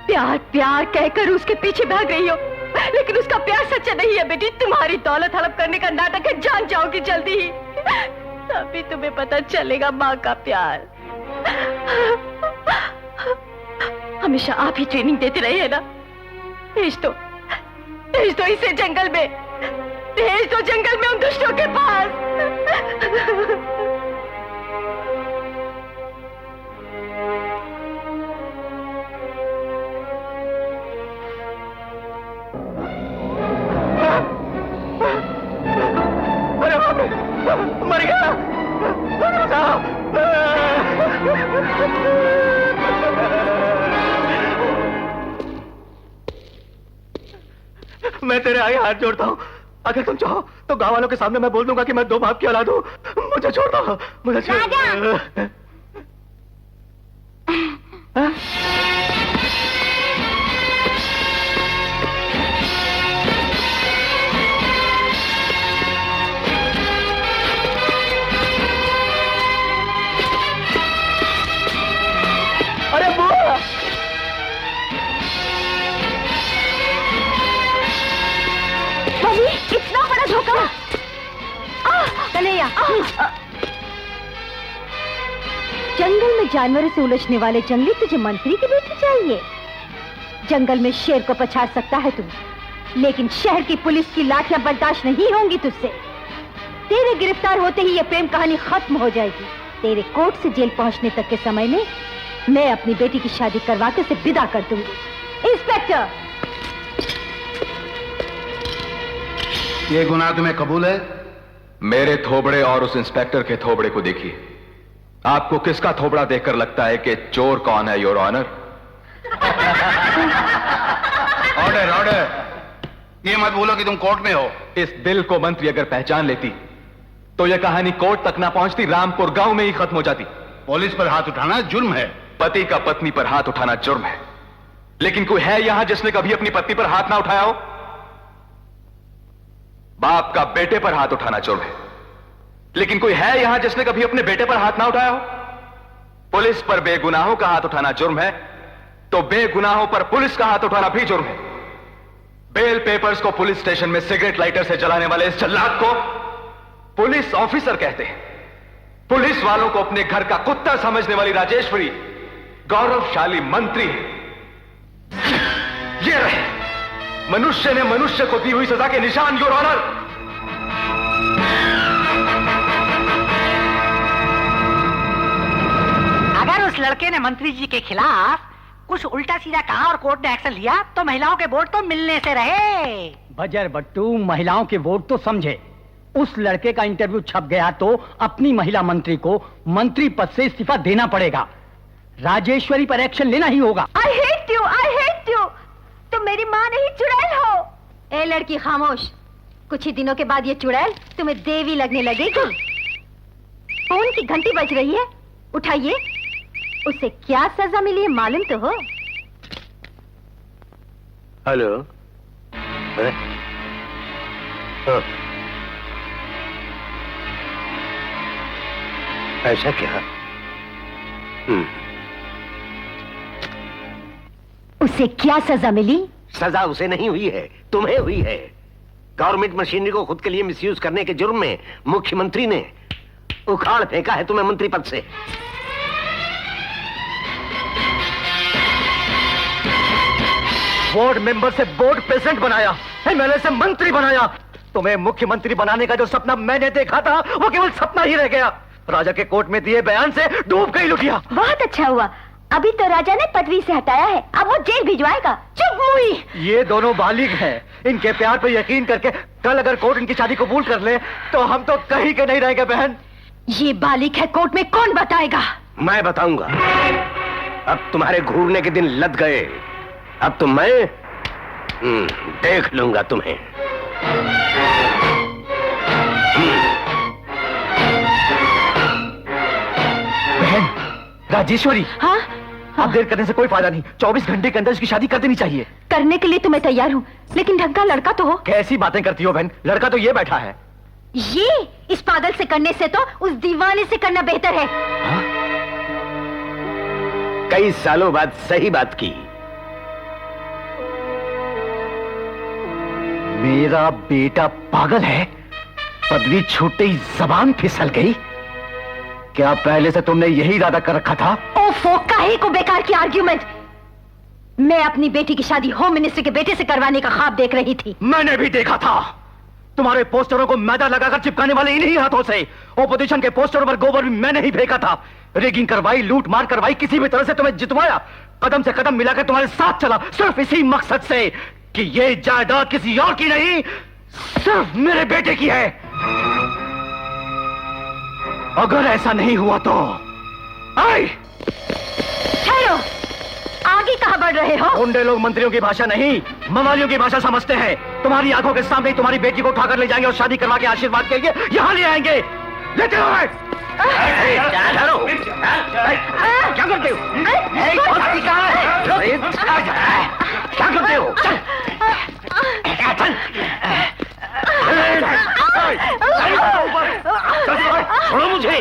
प्यार प्यार कहकर उसके पीछे भाग रही हो, लेकिन उसका प्यार सच्चा नहीं है बेटी। तुम्हारी दौलत हड़प करने का नाटक है, जान जाओगी जल्दी ही। तभी तुम्हें पता चलेगा माँ का प्यार। हमेशा आप ही ट्रेनिंग देते रहे हैं ना? भेज दो इसे जंगल में, भेज दो जंगल में उन दुष्टों के पास। अरे बाप रे, मर गया। मैं तेरे आगे हाथ जोड़ता हूँ, अगर तुम चाहो तो गांव वालों के सामने मैं बोल दूंगा कि मैं 2 बाप की औलाद हूँ। मुझे छोड़ दो, मुझे छोड़ दो। अरे बुआ, मम्मी इतना बड़ा धोखा। कन्हैया, जंगल में जानवरों से उलझने वाले जंगली तुझे मंत्री की बेटी चाहिए? जंगल में शेर को पछाड़ सकता है तू, लेकिन शहर की पुलिस की लाठियां बर्दाश्त नहीं होंगी तुझसे। तेरे गिरफ्तार होते ही ये प्रेम कहानी खत्म हो जाएगी। तेरे कोर्ट से जेल पहुंचने तक के समय में मैं अपनी बेटी की शादी करवा के उसे विदा कर दूंगी। इंस्पेक्टर, ये गुनाह तुम्हें कबूल है? मेरे थोबड़े और उस इंस्पेक्टर के थोबड़े को देखिए। आपको किसका थोबड़ा देखकर लगता है कि चोर कौन है, योर ऑनर? Order order. ये मत बोलो कि तुम कोर्ट में हो। इस दिल को मंत्री अगर पहचान लेती तो यह कहानी कोर्ट तक ना पहुंचती, रामपुर गांव में ही खत्म हो जाती। पुलिस पर हाथ उठाना जुर्म है। पति का पत्नी पर हाथ उठाना जुर्म है, लेकिन कोई है यहां जिसने कभी अपनी पत्नी पर हाथ ना उठाया हो? बाप का बेटे पर हाथ उठाना जुर्म है, लेकिन कोई है यहां जिसने कभी अपने बेटे पर हाथ ना उठाया हो? पुलिस पर बेगुनाहों का हाथ उठाना जुर्म है, तो बेगुनाहों पर पुलिस का हाथ उठाना भी जुर्म है। बेल पेपर्स को पुलिस स्टेशन में सिगरेट लाइटर से जलाने वाले इस जल्लाद को पुलिस ऑफिसर कहते हैं। पुलिस वालों को अपने घर का कुत्ता समझने वाली राजेश्वरी गौरवशाली मंत्री है। ये रहे मनुष्य ने मनुष्य को दी हुई सजा के निशान, योर ऑनर। अगर उस लड़के ने मंत्री जी के खिलाफ कुछ उल्टा सीधा कहा और कोर्ट ने एक्शन लिया तो महिलाओं के वोट तो मिलने से रहे। बजर बट्टू, महिलाओं के वोट तो समझे। उस लड़के का इंटरव्यू छप गया तो अपनी महिला मंत्री को मंत्री पद से इस्तीफा देना पड़ेगा। राजेश्वरी पर एक्शन लेना ही होगा। I hate you। तुम मेरी माँ नहीं, चुड़ैल हो। ए लड़की खामोश, कुछ ही दिनों के बाद ये चुड़ैल तुम्हें देवी लगने लगेगी। फोन की घंटी बज रही है, उठाइए। उसे क्या सजा मिली है मालूम तो हो? हेलो। हाँ, ऐसा क्या? उसे क्या सजा मिली? सजा उसे नहीं हुई है, तुम्हें हुई है। गवर्नमेंट मशीनरी को खुद के लिए मिसयूज करने के जुर्म में मुख्यमंत्री ने उखाड़ फेंका है तुम्हें मंत्री पद से। बोर्ड मेंबर से बोर्ड प्रेसिडेंट बनाया, एमएलए से मंत्री बनाया। तुम्हें मुख्यमंत्री बनाने का जो सपना मैंने देखा था वो केवल सपना ही रह गया। राजा के कोर्ट में दिए बयान से डूब गई लुटिया। बहुत अच्छा हुआ, अभी तो राजा ने पदवी से हटाया है, अब वो जेल भिजवाएगा। चुप मुई। ये दोनों बालिग हैं, इनके प्यार पर यकीन करके कल अगर कोर्ट इनकी शादी कबूल कर ले तो हम तो कहीं के नहीं रहेंगे बहन। ये बालिग है, कोर्ट में कौन बताएगा? मैं बताऊंगा। अब तुम्हारे घूरने के दिन लद गए, अब तो मैं देख लूंगा तुम्हें। बहन राजेश्वरी, हाँ? अब देर करने से कोई फायदा नहीं, 24 घंटे के अंदर इसकी शादी कर देनी चाहिए। करने के लिए तो मैं तैयार हूँ, लेकिन ढंग का लड़का तो हो। कैसी बातें करती हो बहन, लड़का तो ये बैठा है। ये इस पागल से करने से तो उस दीवाने से करना बेहतर है। हाँ? कई सालों बाद सही बात की। मेरा बेटा पागल है? पदवी छूटते ही जबान फिसल गई। क्या पहले से तुमने यही इरादा कर रखा था? ओफो, काहे को बेकार की आर्ग्यूमेंट। मैं अपनी बेटी की शादी होम मिनिस्टर के बेटे से करवाने का ख्वाब देख रही थी। मैंने भी देखा था। तुम्हारे पोस्टरों को मैदा लगाकर चिपकाने वाले इन्हीं हाथों से। ओपोजिशन के पोस्टरों पर गोबर भी मैंने ही फेंका था। रेगिंग करवाई, लूट मार करवाई, किसी भी तरह से तुम्हें जितवाया। कदम से कदम मिलाकर तुम्हारे साथ चला, सिर्फ इसी मकसद से कि ये जायदाद किसी और की नहीं, सिर्फ मेरे बेटे की है। अगर ऐसा नहीं हुआ तो ठहरो, आगे कहां बढ़ रहे हो? गुंडे लोग मंत्रियों की भाषा नहीं, मवालियों की भाषा समझते हैं। तुम्हारी आंखों के सामने तुम्हारी बेटी को उठाकर ले जाएंगे और शादी करवा के आशीर्वाद के लिए यहाँ ले आएंगे। लेते हो? क्या करते हो? क्या करते हो? छोड़ो मुझे।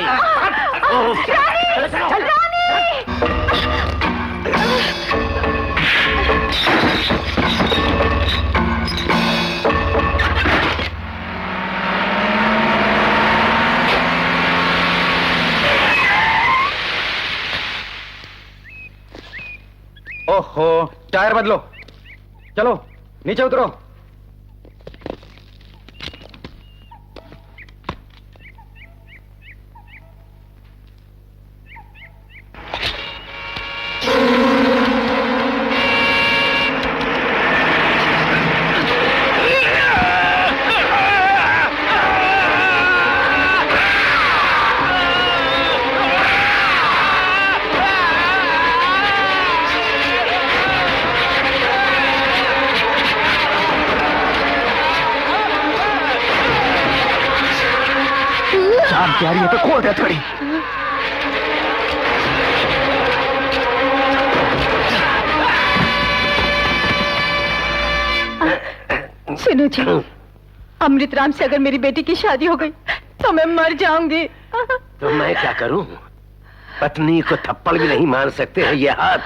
ओहो, टायर बदलो। चलो नीचे उतरो। यार ये तो खोल दे थोड़ी। सुनो जी, अमृत राम से अगर मेरी बेटी की शादी हो गई तो मैं मर जाऊंगी। तो मैं क्या करूं? पत्नी को थप्पड़ भी नहीं मार सकते हैं ये हाथ।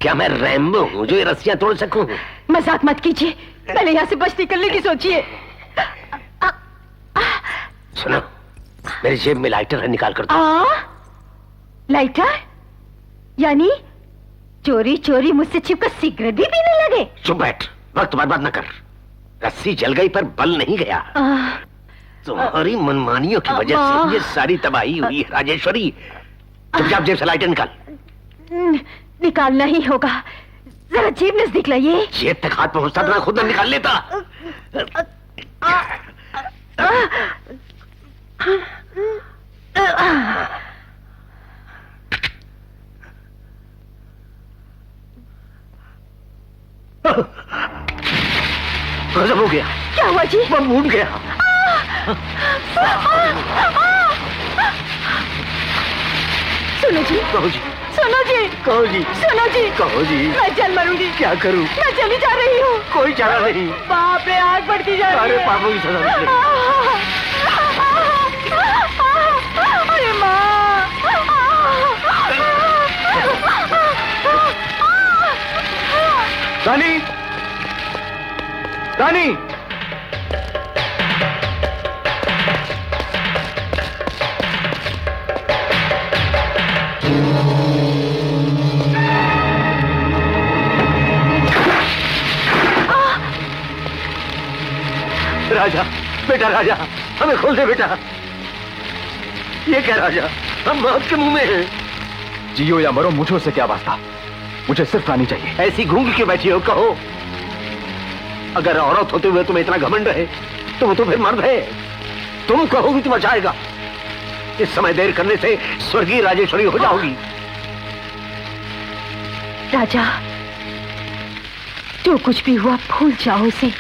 क्या मैं रैम्बो हूं जो ये रस्सियां तोड़ सकूं? मजाक मत कीजिए, पहले यहाँ से बच निकलने की सोचिए। सुनो, मेरी जेब में लाइटर है, निकाल कर दो। लाइटर? यानी चोरी चोरी मुझसे छिपकर सिगरेट भी पीने लगे? चुप बैठ, वक्त बर्बाद न कर। रस्सी जल गई पर बल नहीं गया। तुम्हारी मनमानियों की वजह से ये सारी तबाही हुई है राजेश्वरी। चुपचाप जेब से लाइटर निकाल। निकालना ही होगा, जरा जेब नजदीक लाइए। जेब तक हाथ पहुंचता तो मैं खुद न निकाल लेता। गजब हो गया। क्या हुआ जी? मैं भूल गया। सुनो जी, कहो जी, सुनो जी, कहो जी, सुनो जी, कहो जी। मैं चल मरूंगी। क्या करूं? मैं चली जा रही हूँ। कोई चारा नहीं। बाप रे, आग बढ़ती जा रही है। अरे पापों की सजा मुझे। अरे माँ, रानी, रानी, राजा, बेटा राजा, हमें खोल दे बेटा। ये क्या राजा, हम मौत के मुंह में हैं। जियो या मरो, मुझे उससे क्या वास्ता। मुझे सिर्फ रानी चाहिए। ऐसी घूंघ के बैठी हो, कहो। अगर औरत होते हुए तुम्हें इतना घमंड है तो वो तो फिर मर्द है। तुम कहोगी तो बचाएगा। इस समय देर करने से स्वर्गीय राजेश्वरी हो जाओगी। राजा, जो कुछ भी हुआ भूल जाओ उसे।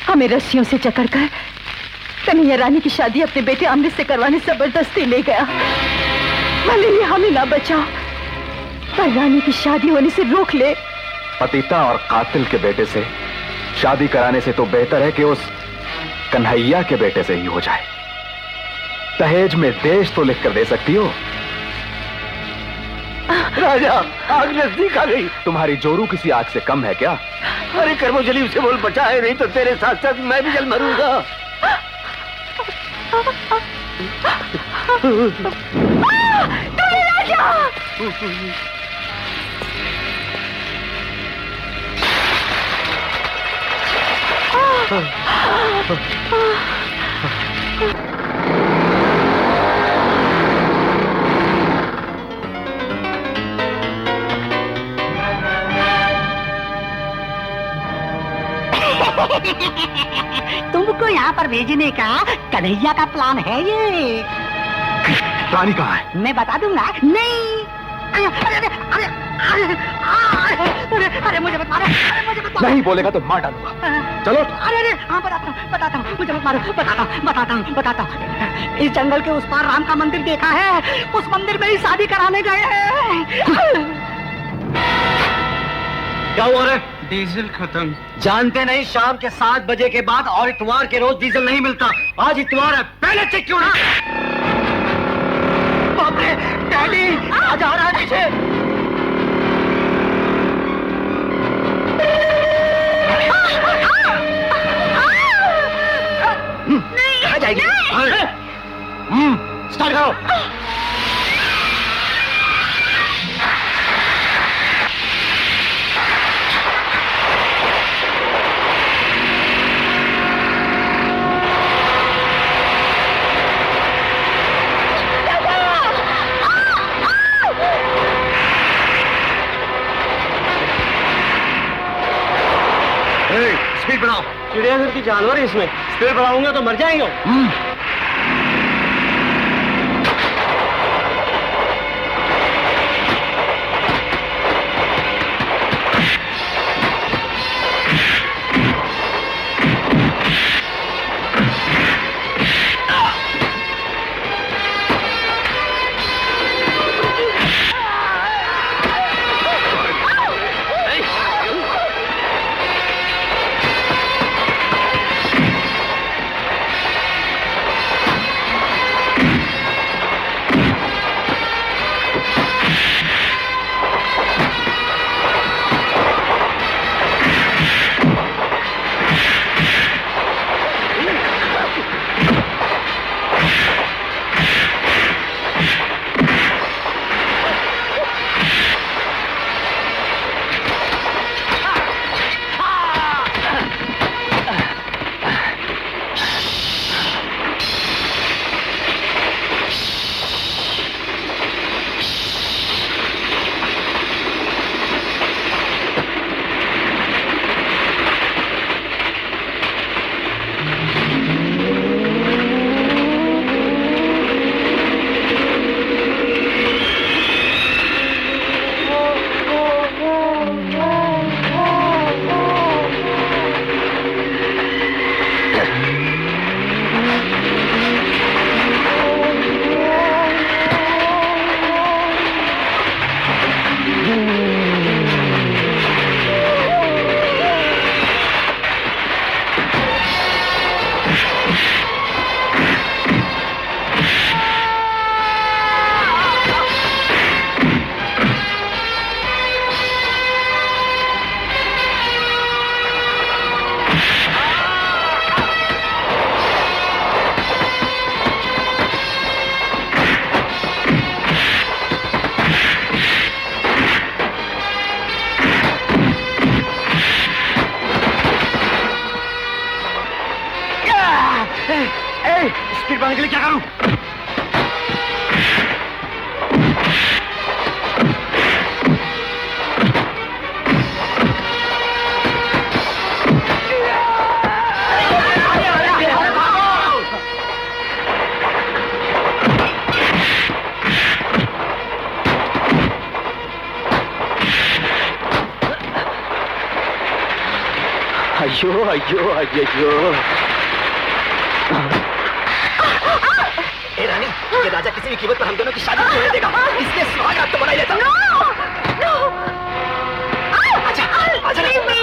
हमें रस्सियों से जकड़कर कन्हैया रानी की शादी अपने बेटे अमृत से करवाने जबरदस्ती ले गया। भले ही हमें ना बचाओ, पर रानी की शादी होने से रोक ले। पतिता और कातिल के बेटे से शादी कराने से तो बेहतर है कि उस कन्हैया के बेटे से ही हो जाए। दहेज में देश तो लिख कर दे सकती हो। राजा, आग नजदीक आ गई। तुम्हारी जोरू किसी आग से कम है क्या? अरे कर्मजली से बोल बचा है, नहीं तो तेरे साथ साथ मैं भी जल मरूंगा। राजा! तुमको यहाँ पर भेजने का कन्हैया का प्लान है ये। रानी कहाँ है? मैं बता दूंगा। नहीं, अरे अरे अरे अरे अरे मुझे मत मारो, मुझे मत मारो। नहीं बोलेगा तो मार डालूंगा। चलो। अरे अरे हाँ, बताता हूँ, मुझे मत मारो। बताता हूँ। इस जंगल के उस पार राम का मंदिर देखा है, उस मंदिर में ही शादी कराने गए हैं। क्या हुआ रे? डीजल खत्म। जानते नहीं, शाम के 7 बजे के बाद और इतवार के रोज डीजल नहीं मिलता। आज इतवार है, पहले चेक क्यों ना? बाप रे, डैडी आज आ रहा है पीछे। आ जाएगी। स्टार्ट करो। स्पीड बढ़ाओ। चिड़ियाघर की जानवर है इसमें, स्पीड बढ़ाऊंगा तो मर जाएंगे। स्पीड बढ़ाने के लिए क्या करूं? अयो अयो अयो। ए रानी, ये राजा किसी भी कीमत पर हम दोनों की शादी नहीं होने देगा। इसलिए सुहाग रात तो मना ही लेता। आजा, leave me.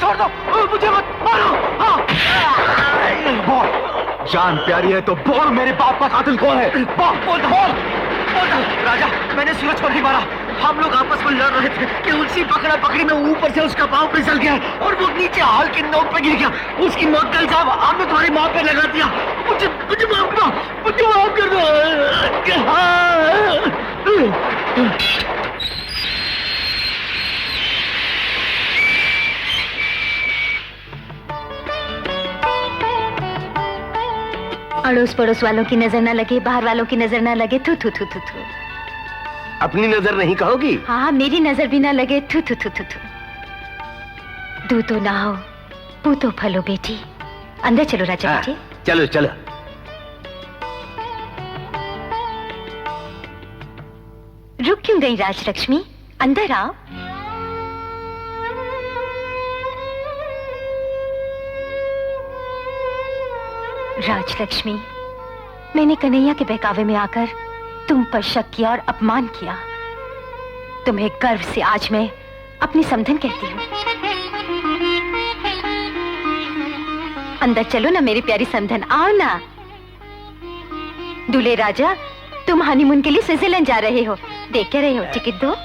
छोड़ दो, मुझे मत मारो। जान प्यारी है तो बोल, मेरे बाप का कातिल कौन है? बोल। राजा, मैंने सूरज को नहीं मारा। हम लोग आपस में लड़ रहे थे कि उसी पकड़ा पकड़ी में ऊपर से उसका पांव फिसल गया और वो नीचे हाल के नोक पे गिर गया। उसकी मौत कल साहब आपने तुम्हारी माँ पे लगा दिया। मुझे माफ कर दो। अड़ोस पड़ोस वालों की नजर ना लगे, बाहर वालों की नजर ना लगे। थू थू थू थू थू। अपनी नजर नहीं कहोगी? हाँ, मेरी नजर भी ना लगे। थू थू थू थू थू। दूध तो ना हो, पू तो फलो बेटी। अंदर चलो राजा बेटी। चलो चलो। रुक क्यों गई राजलक्ष्मी? अंदर आओ। राजलक्ष्मी, मैंने कन्हैया के बहकावे में आकर तुम पर शक किया और अपमान किया। तुम्हें गर्व से आज मैं अपनी समधन कहती हूँ। अंदर चलो ना मेरी प्यारी समधन, आओ ना। दूल्हे राजा, तुम हनीमून के लिए स्विट्जरलैंड जा रहे हो। देख क्या रहे हो? टिकट दो।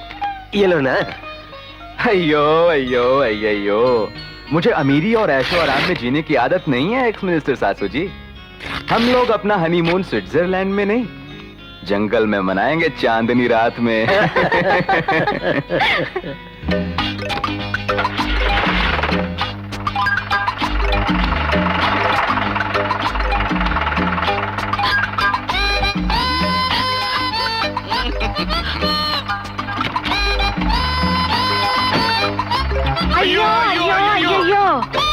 ये लो ना। अयो, मुझे अमीरी और ऐशो आराम में जीने की आदत नहीं है एक्स मिनिस्टर सासू जी। हम लोग अपना हनीमून स्विट्जरलैंड में नहीं, जंगल में मनाएंगे चांदनी रात में। अयो।